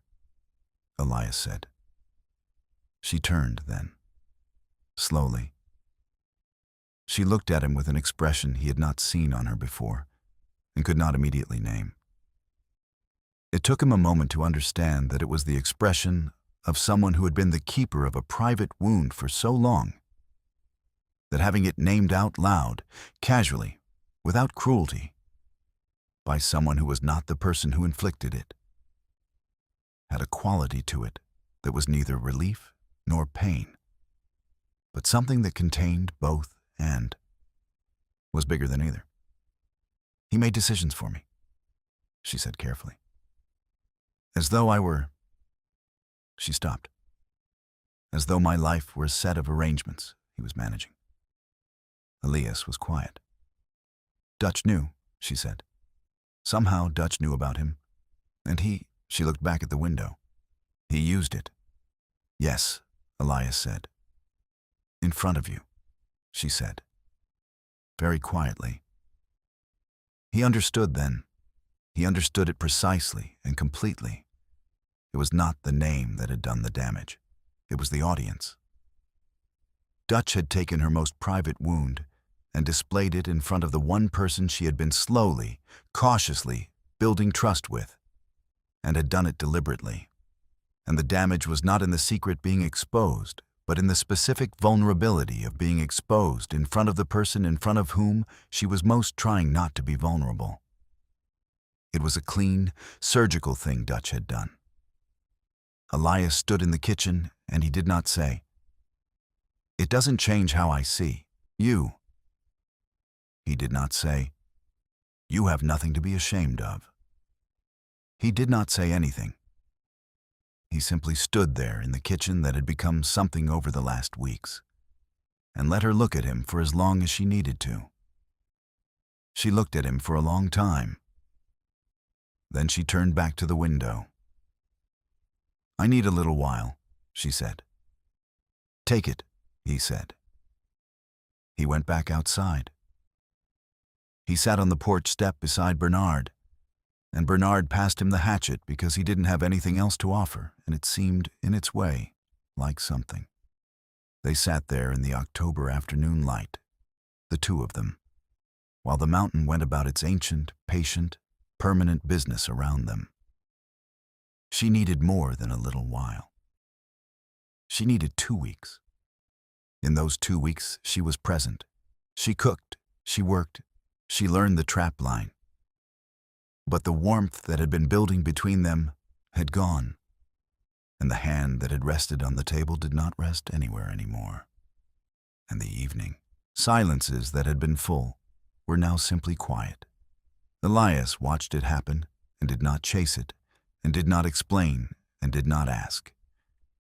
Elias said. She turned then, slowly. She looked at him with an expression he had not seen on her before and could not immediately name. It took him a moment to understand that it was the expression of someone who had been the keeper of a private wound for so long that having it named out loud, casually, without cruelty, by someone who was not the person who inflicted it, had a quality to it that was neither relief nor pain, but something that contained both and was bigger than either. He made decisions for me, she said carefully. As though I were... She stopped. As though my life were a set of arrangements he was managing. Elias was quiet. Dutch knew, she said. Somehow Dutch knew about him, and she looked back at the window. He used it. Yes, Elias said. In front of you, she said, very quietly. He understood then. He understood it precisely and completely. It was not the name that had done the damage. It was the audience. Dutch had taken her most private wound and displayed it in front of the one person she had been slowly, cautiously building trust with, and had done it deliberately. And the damage was not in the secret being exposed, but in the specific vulnerability of being exposed in front of the person in front of whom she was most trying not to be vulnerable. It was a clean, surgical thing Dutch had done. Elias stood in the kitchen, and he did not say, "It doesn't change how I see you." He did not say, "You have nothing to be ashamed of." He did not say anything. He simply stood there in the kitchen that had become something over the last weeks, and let her look at him for as long as she needed to. She looked at him for a long time. Then she turned back to the window. "I need a little while," she said. "Take it," he said. He went back outside. He sat on the porch step beside Bernard, and Bernard passed him the hatchet because he didn't have anything else to offer, and it seemed, in its way, like something. They sat there in the October afternoon light, the two of them, while the mountain went about its ancient, patient, permanent business around them. She needed more than a little while. She needed 2 weeks. In those 2 weeks, she was present. She cooked, she worked, she learned the trap line. But the warmth that had been building between them had gone, and the hand that had rested on the table did not rest anywhere anymore. And the evening, silences that had been full, were now simply quiet. Elias watched it happen and did not chase it, and did not explain, and did not ask.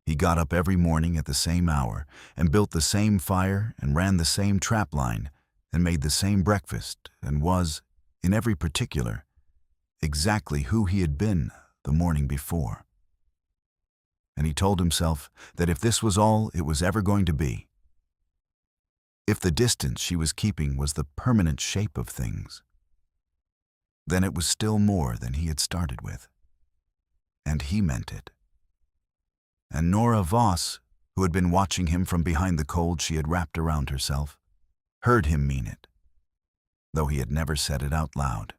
He got up every morning at the same hour, and built the same fire, and ran the same trap line, and made the same breakfast, and was, in every particular, exactly who he had been the morning before. And he told himself that if this was all it was ever going to be, if the distance she was keeping was the permanent shape of things, then it was still more than he had started with. And he meant it. And Nora Voss, who had been watching him from behind the cold she had wrapped around herself, heard him mean it, though he had never said it out loud.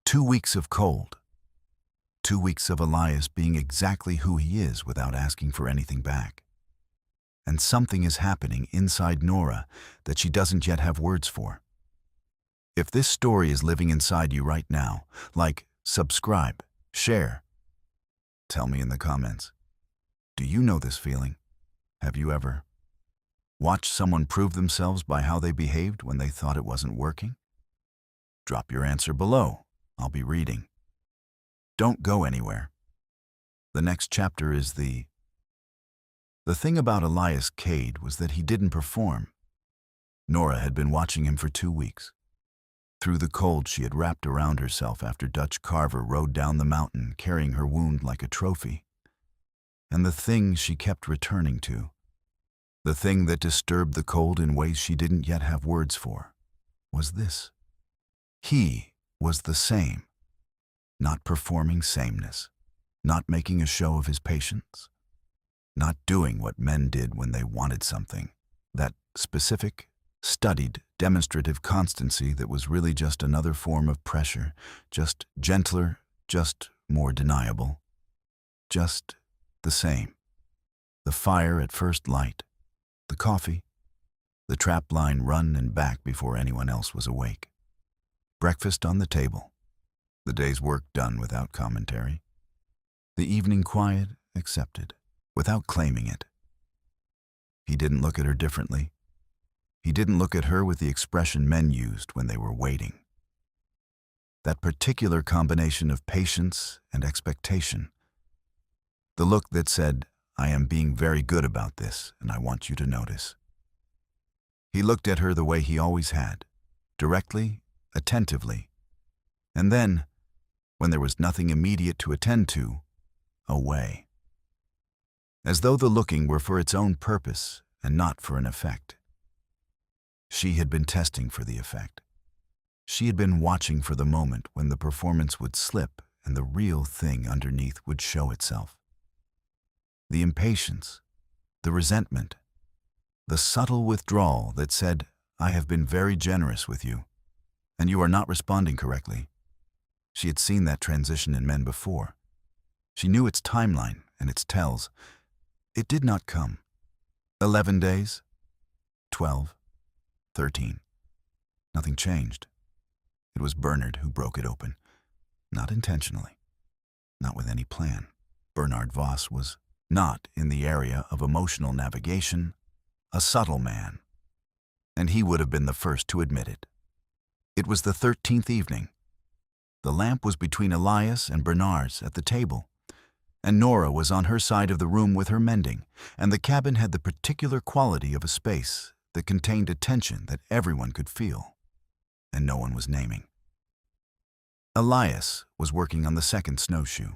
2 weeks of cold. 2 weeks of Elias being exactly who he is without asking for anything back. And something is happening inside Nora that she doesn't yet have words for. If this story is living inside you right now, like, subscribe, share. Tell me in the comments. Do you know this feeling? Have you ever watched someone prove themselves by how they behaved when they thought it wasn't working? Drop your answer below. I'll be reading. Don't go anywhere. The next chapter is the thing about Elias Cade was that he didn't perform. Nora had been watching him for 2 weeks. Through the cold she had wrapped around herself after Dutch Carver rode down the mountain carrying her wound like a trophy. And the thing she kept returning to, the thing that disturbed the cold in ways she didn't yet have words for, was this. He was the same, not performing sameness, not making a show of his patience, not doing what men did when they wanted something, that specific, studied, demonstrative constancy that was really just another form of pressure, just gentler, just more deniable, just the same. The fire at first light, the coffee, the trap line run and back before anyone else was awake. Breakfast on the table, the day's work done without commentary, the evening quiet accepted, without claiming it. He didn't look at her differently. He didn't look at her with the expression men used when they were waiting. That particular combination of patience and expectation. The look that said, I am being very good about this, and I want you to notice. He looked at her the way he always had, directly, attentively, and then, when there was nothing immediate to attend to, away. As though the looking were for its own purpose and not for an effect. She had been testing for the effect. She had been watching for the moment when the performance would slip and the real thing underneath would show itself. The impatience, the resentment, the subtle withdrawal that said, I have been very generous with you, and you are not responding correctly. She had seen that transition in men before. She knew its timeline and its tells. It did not come. 11 days, 12, 13. Nothing changed. It was Bernard who broke it open. Not intentionally. Not with any plan. Bernard Voss was not in the area of emotional navigation, a subtle man. And he would have been the first to admit it. It was the 13th evening. The lamp was between Elias and Bernard's at the table, and Nora was on her side of the room with her mending, and the cabin had the particular quality of a space that contained a tension that everyone could feel, and no one was naming. Elias was working on the second snowshoe.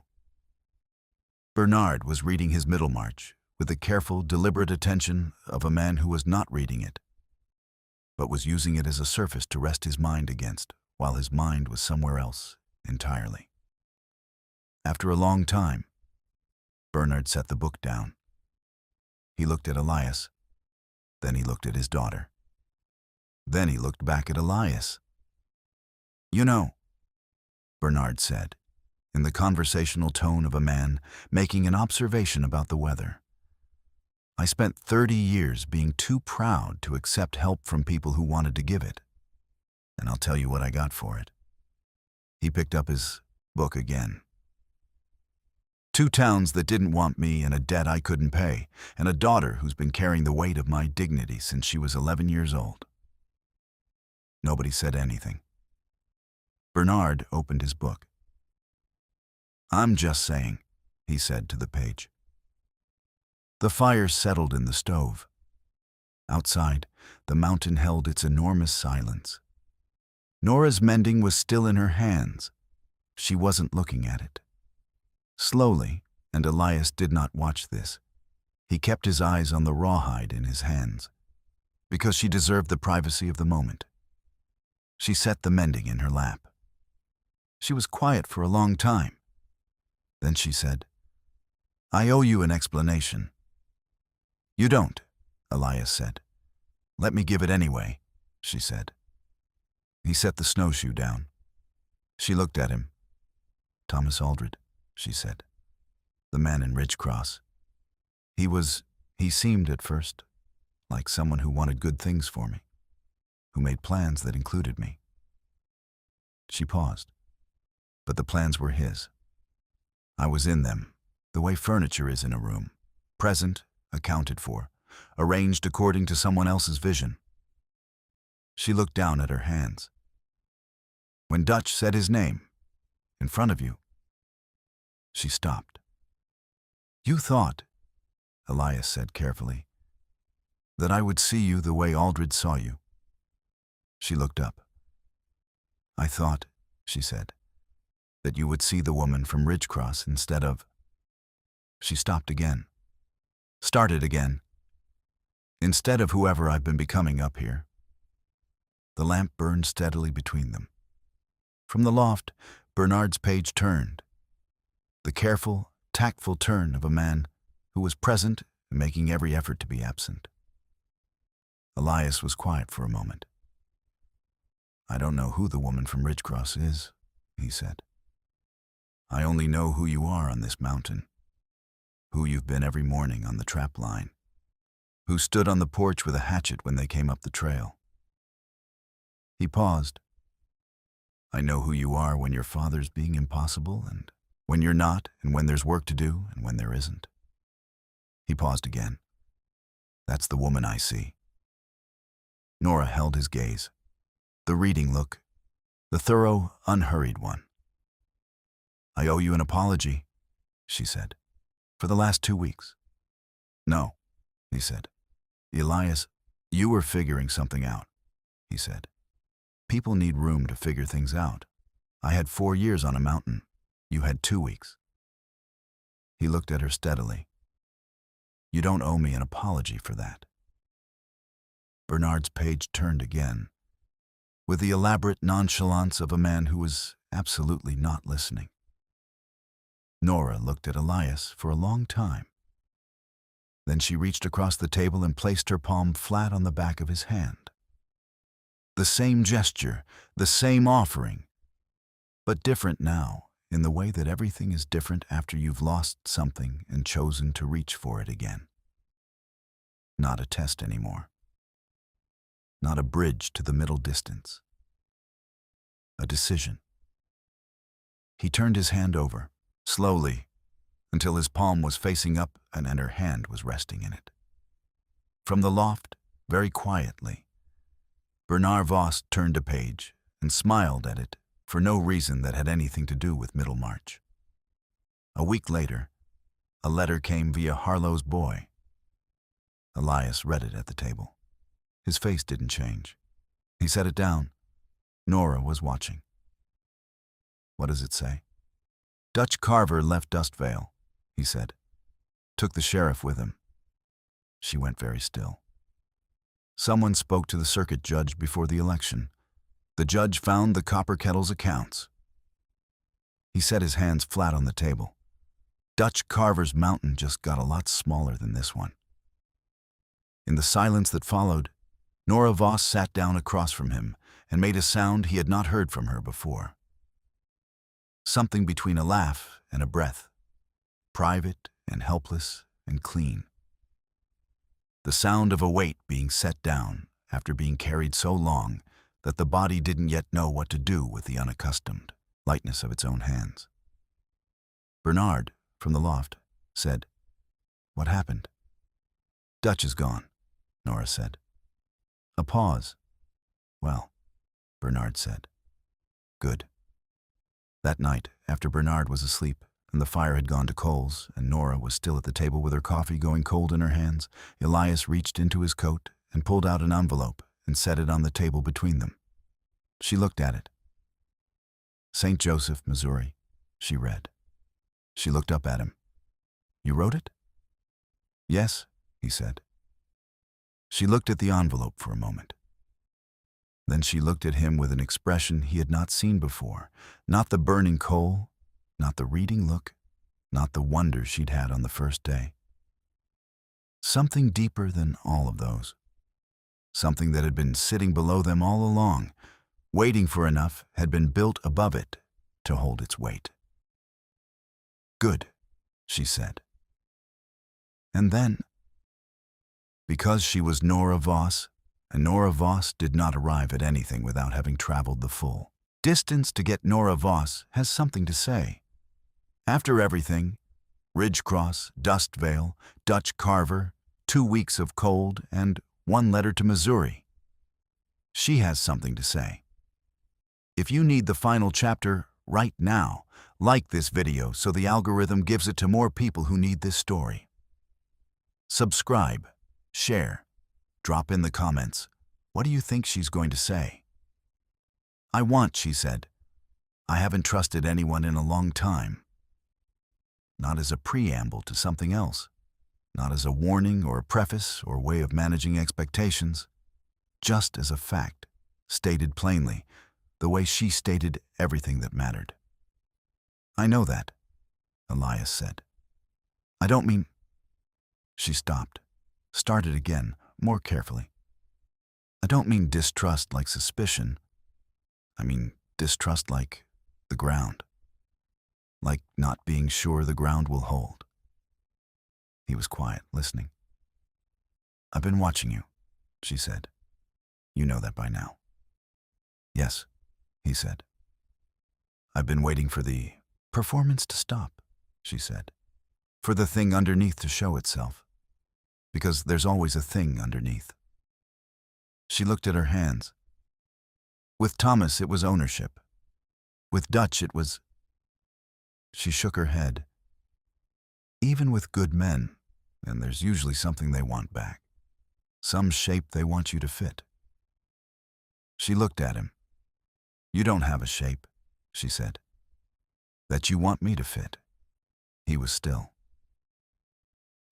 Bernard was reading his Middlemarch with the careful, deliberate attention of a man who was not reading it, but was using it as a surface to rest his mind against, while his mind was somewhere else entirely. After a long time, Bernard set the book down. He looked at Elias. Then he looked at his daughter. Then he looked back at Elias. You know, Bernard said, in the conversational tone of a man making an observation about the weather. I spent 30 years being too proud to accept help from people who wanted to give it. And I'll tell you what I got for it. He picked up his book again. 2 towns that didn't want me and a debt I couldn't pay, and a daughter who's been carrying the weight of my dignity since she was 11 years old. Nobody said anything. Bernard opened his book. I'm just saying, he said to the page. The fire settled in the stove. Outside, the mountain held its enormous silence. Nora's mending was still in her hands. She wasn't looking at it. Slowly, and Elias did not watch this, he kept his eyes on the rawhide in his hands, because she deserved the privacy of the moment. She set the mending in her lap. She was quiet for a long time. Then she said, I owe you an explanation. You don't, Elias said. Let me give it anyway, she said. He set the snowshoe down. She looked at him. Thomas Aldred, she said. The man in Ridgecross. He seemed at first like someone who wanted good things for me, who made plans that included me. She paused, but the plans were his. I was in them, the way furniture is in a room, present, accounted for, arranged according to someone else's vision. She looked down at her hands. When Dutch said his name, in front of you, she stopped. You thought, Elias said carefully, that I would see you the way Aldred saw you. She looked up. I thought, she said, that you would see the woman from Ridgecross instead of... She stopped again. Started again. Instead of whoever I've been becoming up here. The lamp burned steadily between them. From the loft, Bernard's page turned. The careful, tactful turn of a man who was present and making every effort to be absent. Elias was quiet for a moment. I don't know who the woman from Ridgecross is, he said. I only know who you are on this mountain, who you've been every morning on the trap line, who stood on the porch with a hatchet when they came up the trail. He paused. I know who you are when your father's being impossible, and when you're not, and when there's work to do, and when there isn't. He paused again. That's the woman I see. Nora held his gaze. The reading look, the thorough, unhurried one. I owe you an apology, she said, for the last 2 weeks. No, he said. Elias, you were figuring something out, he said. People need room to figure things out. I had 4 years on a mountain. You had 2 weeks. He looked at her steadily. You don't owe me an apology for that. Bernard's page turned again, with the elaborate nonchalance of a man who was absolutely not listening. Nora looked at Elias for a long time. Then she reached across the table and placed her palm flat on the back of his hand. The same gesture, the same offering, but different now in the way that everything is different after you've lost something and chosen to reach for it again. Not a test anymore. Not a bridge to the middle distance. A decision. He turned his hand over, slowly, until his palm was facing up and her hand was resting in it. From the loft, very quietly, Nora Voss turned a page and smiled at it for no reason that had anything to do with Middlemarch. A week later, a letter came via Harlow's boy. Elias read it at the table. His face didn't change. He set it down. Nora was watching. What does it say? Dutch Carver left Dustveil, he said. Took the sheriff with him. She went very still. Someone spoke to the circuit judge before the election. The judge found the copper kettle's accounts. He set his hands flat on the table. Dutch Carver's mountain just got a lot smaller than this one. In the silence that followed, Nora Voss sat down across from him and made a sound he had not heard from her before. Something between a laugh and a breath, private and helpless and clean. The sound of a weight being set down after being carried so long that the body didn't yet know what to do with the unaccustomed lightness of its own hands. Bernard, from the loft, said, What happened? Dutch is gone, Nora said. A pause. Well, Bernard said. Good. That night, after Bernard was asleep and the fire had gone to coals and Nora was still at the table with her coffee going cold in her hands, Elias reached into his coat and pulled out an envelope and set it on the table between them. She looked at it. St. Joseph, Missouri, she read. She looked up at him. You wrote it? Yes, he said. She looked at the envelope for a moment. Then she looked at him with an expression he had not seen before, not the burning coal, not the reading look, not the wonder she'd had on the first day. Something deeper than all of those. Something that had been sitting below them all along, waiting for enough, had been built above it to hold its weight. "Good," she said. And then, because she was Nora Voss, and Nora Voss did not arrive at anything without having traveled the full distance to get Nora Voss has something to say. After everything, Ridgecross, Dustveil, Dutch Carver, 2 weeks of cold, and 1 letter to Missouri, she has something to say. If you need the final chapter right now, like this video so the algorithm gives it to more people who need this story. Subscribe, share, drop in the comments. What do you think she's going to say? She said. I haven't trusted anyone in a long time. Not as a preamble to something else. Not as a warning or a preface or way of managing expectations. Just as a fact, stated plainly, the way she stated everything that mattered. I know that, Elias said. I don't mean... She stopped, started again, more carefully. I don't mean distrust like suspicion. I mean distrust like the ground. Like not being sure the ground will hold. He was quiet, listening. I've been watching you, she said. You know that by now. Yes, he said. I've been waiting for the performance to stop, she said. For the thing underneath to show itself. Because there's always a thing underneath. She looked at her hands. With Thomas, it was ownership. With Dutch, it was... She shook her head. Even with good men, then there's usually something they want back. Some shape they want you to fit. She looked at him. You don't have a shape, she said. That you want me to fit. He was still.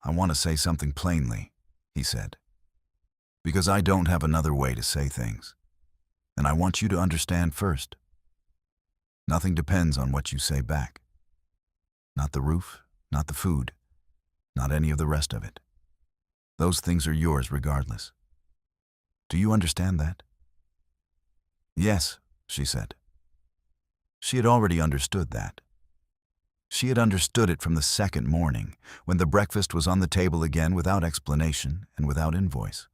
I want to say something plainly, he said. Because I don't have another way to say things. And I want you to understand first. Nothing depends on what you say back. Not the roof, not the food, not any of the rest of it. Those things are yours regardless. Do you understand that? Yes, she said. She had already understood that. She had understood it from the second morning, when the breakfast was on the table again without explanation and without invoice.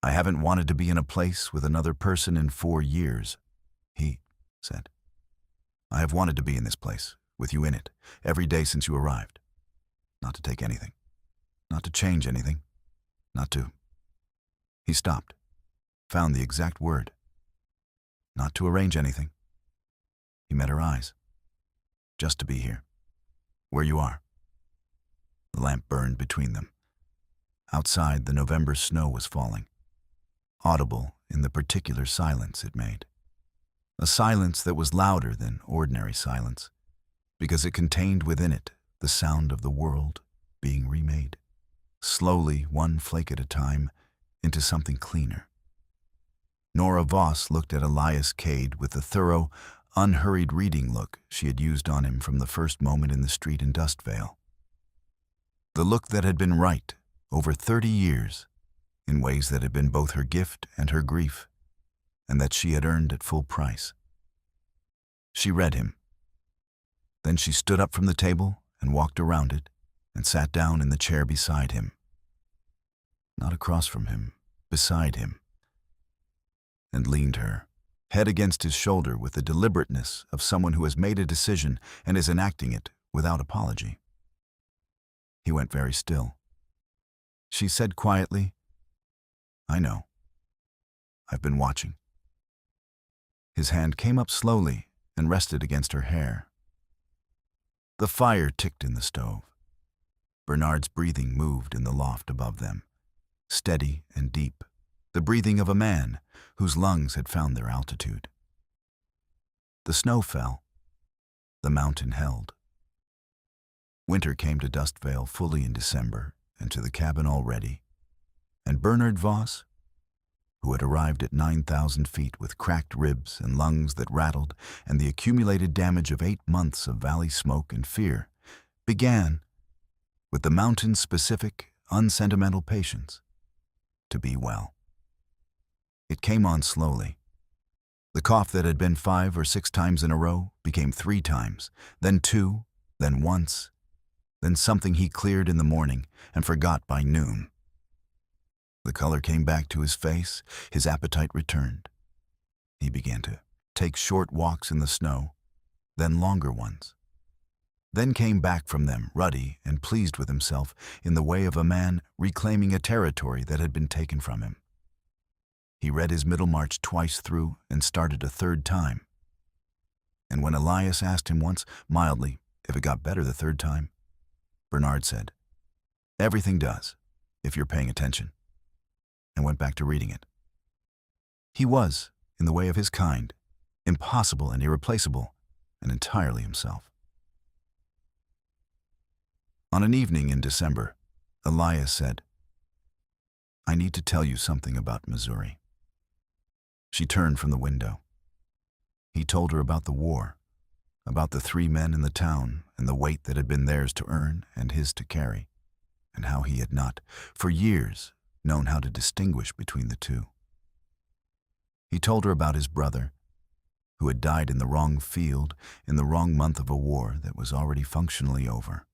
I haven't wanted to be in a place with another person in 4 years, he said. I have wanted to be in this place, with you in it, every day since you arrived. Not to take anything. Not to change anything. Not to... He stopped, found the exact word. Not to arrange anything. He met her eyes. Just to be here. Where you are. The lamp burned between them. Outside, the November snow was falling. Audible in the particular silence it made. A silence that was louder than ordinary silence, because it contained within it the sound of the world being remade, slowly, one flake at a time, into something cleaner. Nora Voss looked at Elias Cade with the thorough, unhurried reading look she had used on him from the first moment in the street in Dustveil. The look that had been right over 30 years, in ways that had been both her gift and her grief, and that she had earned at full price. She read him. Then she stood up from the table and walked around it and sat down in the chair beside him. Not across from him, beside him, and leaned her head against his shoulder with the deliberateness of someone who has made a decision and is enacting it without apology. He went very still. She said quietly, I know. I've been watching. His hand came up slowly and rested against her hair. The fire ticked in the stove. Bernard's breathing moved in the loft above them, steady and deep, the breathing of a man whose lungs had found their altitude. The snow fell. The mountain held. Winter came to Dustveil fully in December and to the cabin already, and Bernard Voss, who had arrived at 9,000 feet with cracked ribs and lungs that rattled and the accumulated damage of 8 months of valley smoke and fear, began, with the mountain-specific, unsentimental patience, to be well. It came on slowly. The cough that had been 5 or 6 times in a row became 3 times, then 2, then once, then something he cleared in the morning and forgot by noon. The color came back to his face, his appetite returned. He began to take short walks in the snow, then longer ones. Then came back from them, ruddy and pleased with himself in the way of a man reclaiming a territory that had been taken from him. He read his Middlemarch twice through and started a 3rd time. And when Elias asked him once, mildly, if it got better the 3rd time, Bernard said, "Everything does, if you're paying attention," and went back to reading it. He was, in the way of his kind, impossible and irreplaceable, and entirely himself. On an evening in December, Elias said, "I need to tell you something about Missouri." She turned from the window. He told her about the war, about the 3 men in the town and the weight that had been theirs to earn and his to carry, and how he had not, for years, known how to distinguish between the two. He told her about his brother, who had died in the wrong field in the wrong month of a war that was already functionally over.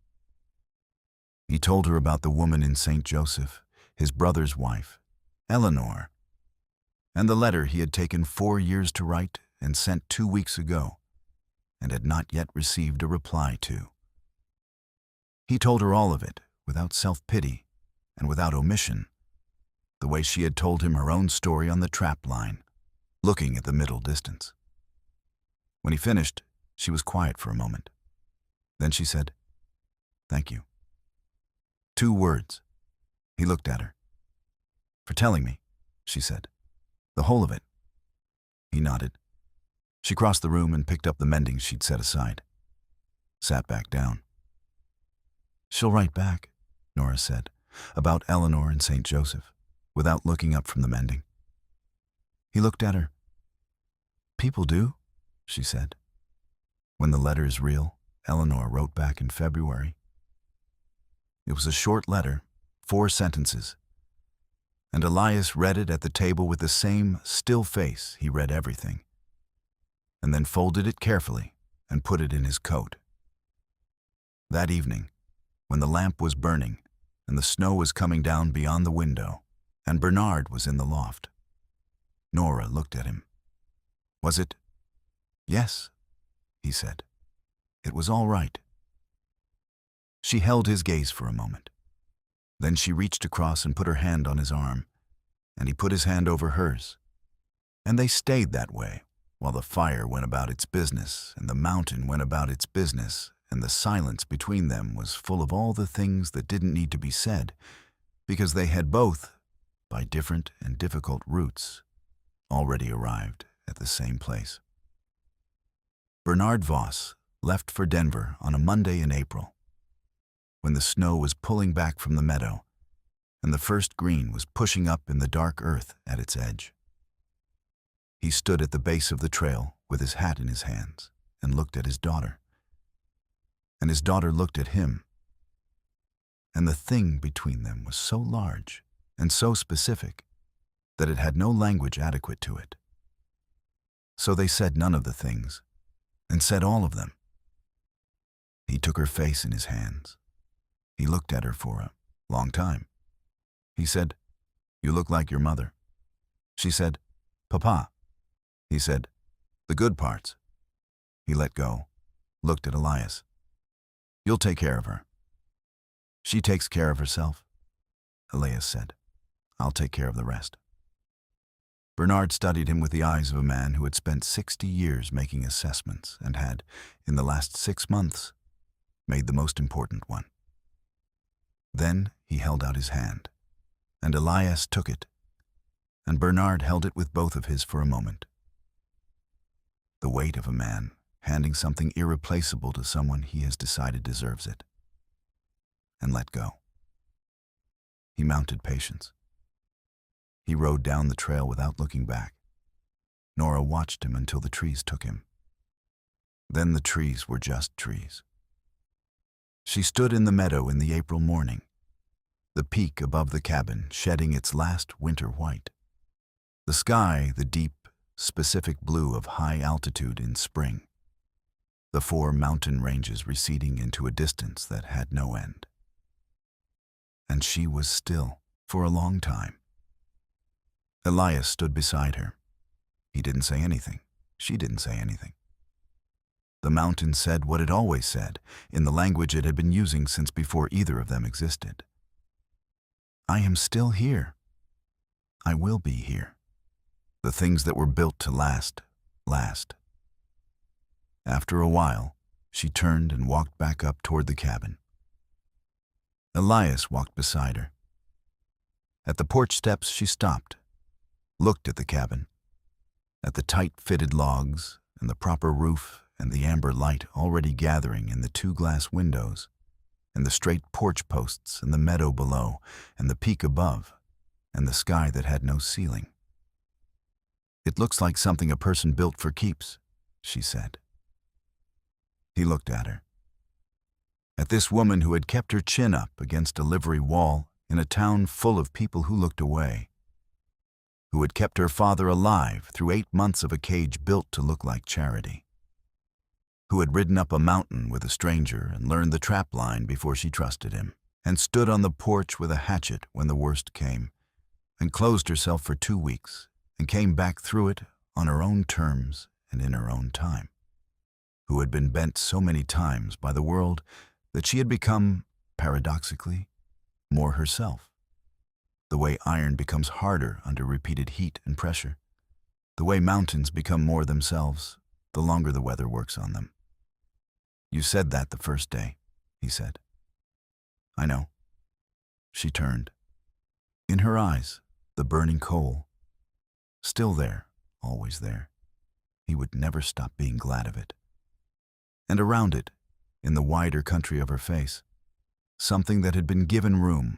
He told her about the woman in St. Joseph, his brother's wife, Eleanor, and the letter he had taken 4 years to write and sent 2 weeks ago, and had not yet received a reply to. He told her all of it, without self-pity and without omission, the way she had told him her own story on the trap line, looking at the middle distance. When he finished, she was quiet for a moment. Then she said, "Thank you." 2 words. He looked at her. "For telling me," she said. "The whole of it." He nodded. She crossed the room and picked up the mending she'd set aside. Sat back down. "She'll write back," Nora said, about Eleanor and St. Joseph, without looking up from the mending. He looked at her. "People do," she said. When the letter is real, Eleanor wrote back in February. It was a short letter, 4 sentences, and Elias read it at the table with the same still face he read everything, and then folded it carefully and put it in his coat. That evening, when the lamp was burning and the snow was coming down beyond the window, and Bernard was in the loft, Nora looked at him. "Was it?" "Yes," he said. "It was all right." She held his gaze for a moment. Then she reached across and put her hand on his arm, and he put his hand over hers. And they stayed that way, while the fire went about its business, and the mountain went about its business, and the silence between them was full of all the things that didn't need to be said, because they had both, by different and difficult routes, already arrived at the same place. Bernard Voss left for Denver on a Monday in April, when the snow was pulling back from the meadow, and the first green was pushing up in the dark earth at its edge. He stood at the base of the trail with his hat in his hands and looked at his daughter. And his daughter looked at him. And the thing between them was so large and so specific that it had no language adequate to it. So they said none of the things, and said all of them. He took her face in his hands. He looked at her for a long time. He said, "You look like your mother." She said, "Papa." He said, "The good parts." He let go, looked at Elias. "You'll take care of her." "She takes care of herself," Elias said. "I'll take care of the rest." Bernard studied him with the eyes of a man who had spent 60 years making assessments and had, in the last 6 months, made the most important one. Then he held out his hand, and Elias took it, and Bernard held it with both of his for a moment. The weight of a man handing something irreplaceable to someone he has decided deserves it, and let go. He mounted patience. He rode down the trail without looking back. Nora watched him until the trees took him. Then the trees were just trees. She stood in the meadow in the April morning, the peak above the cabin shedding its last winter white. The sky, the deep, specific blue of high altitude in spring. The 4 mountain ranges receding into a distance that had no end. And she was still for a long time. Elias stood beside her. He didn't say anything. She didn't say anything. The mountain said what it always said, in the language it had been using since before either of them existed. I am still here. I will be here. The things that were built to last, last. After a while, she turned and walked back up toward the cabin. Elias walked beside her. At the porch steps, she stopped, looked at the cabin, at the tight-fitted logs and the proper roof and the amber light already gathering in the 2 glass windows, and the straight porch posts and the meadow below and the peak above and the sky that had no ceiling. It looks like something a person built for keeps, she said. He looked at her. At this woman who had kept her chin up against a livery wall in a town full of people who looked away, who had kept her father alive through 8 months of a cage built to look like charity, who had ridden up a mountain with a stranger and learned the trap line before she trusted him, and stood on the porch with a hatchet when the worst came, and closed herself for 2 weeks, and came back through it on her own terms and in her own time, who had been bent so many times by the world that she had become, paradoxically, more herself. The way iron becomes harder under repeated heat and pressure. The way mountains become more themselves the longer the weather works on them. You said that the first day, he said. I know. She turned. In her eyes, the burning coal. Still there, always there. He would never stop being glad of it. And around it, in the wider country of her face, something that had been given room,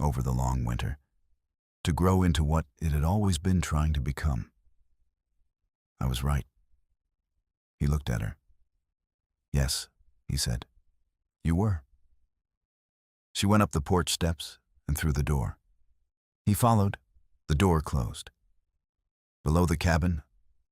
over the long winter, to grow into what it had always been trying to become. I was right. He looked at her. Yes, he said. You were. She went up the porch steps and through the door. He followed. The door closed. Below the cabin,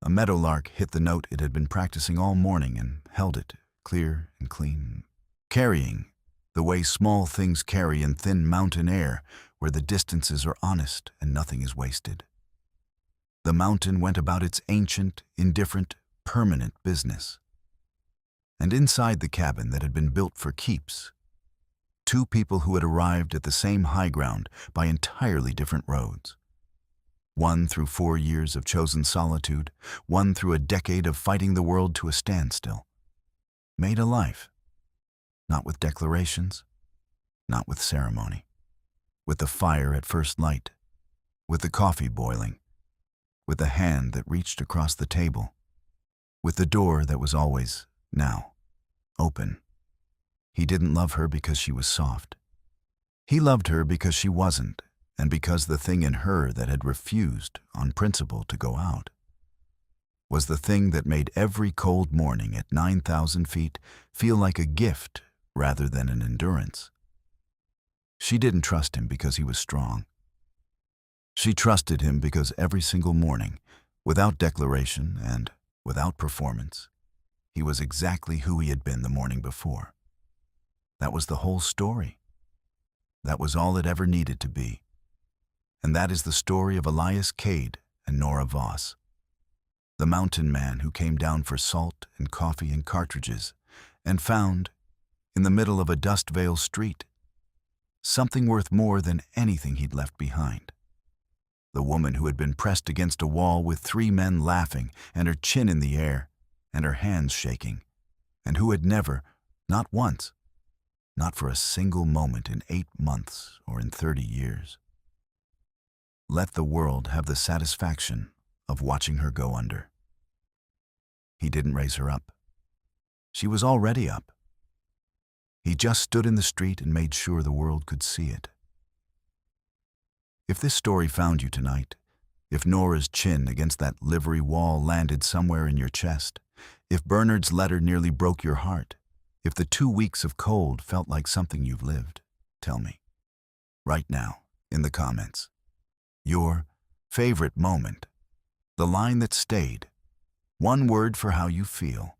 a meadowlark hit the note it had been practicing all morning and held it, clear and clean, carrying the way small things carry in thin mountain air where the distances are honest and nothing is wasted. The mountain went about its ancient, indifferent, permanent business. And inside the cabin that had been built for keeps, 2 people who had arrived at the same high ground by entirely different roads. One through 4 years of chosen solitude, one through a decade of fighting the world to a standstill. Made a life, not with declarations, not with ceremony, with the fire at first light, with the coffee boiling, with the hand that reached across the table, with the door that was always, now, open. He didn't love her because she was soft. He loved her because she wasn't, and because the thing in her that had refused, on principle, to go out was the thing that made every cold morning at 9,000 feet feel like a gift rather than an endurance. She didn't trust him because he was strong. She trusted him because every single morning, without declaration and without performance, he was exactly who he had been the morning before. That was the whole story. That was all it ever needed to be. And that is the story of Elias Cade and Nora Voss, the mountain man who came down for salt and coffee and cartridges and found, in the middle of a Dustveil street, something worth more than anything he'd left behind. The woman who had been pressed against a wall with 3 men laughing and her chin in the air and her hands shaking, and who had never, not once, not for a single moment in 8 months or in 30 years, let the world have the satisfaction of watching her go under. He didn't raise her up. She was already up. He just stood in the street and made sure the world could see it. If this story found you tonight, if Nora's chin against that livery wall landed somewhere in your chest, if Bernard's letter nearly broke your heart, If the 2 weeks of cold felt like something you've lived, tell me, right now, in the comments, your favorite moment, the line that stayed, one word for how you feel.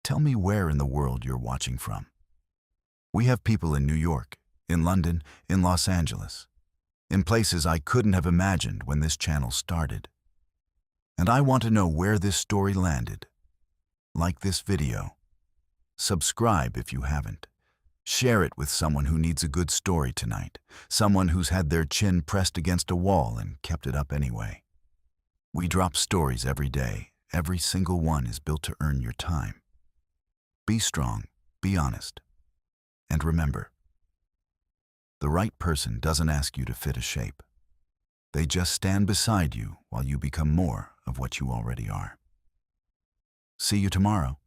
Tell me where in the world you're watching from. We have people in New York, in London, in Los Angeles, in places I couldn't have imagined when this channel started. And I want to know where this story landed. Like this video. Subscribe if you haven't. Share it with someone who needs a good story tonight, someone who's had their chin pressed against a wall and kept it up anyway. We drop stories every day. Every single one is built to earn your time. Be strong, be honest, and remember, the right person doesn't ask you to fit a shape. They just stand beside you while you become more of what you already are. See you tomorrow.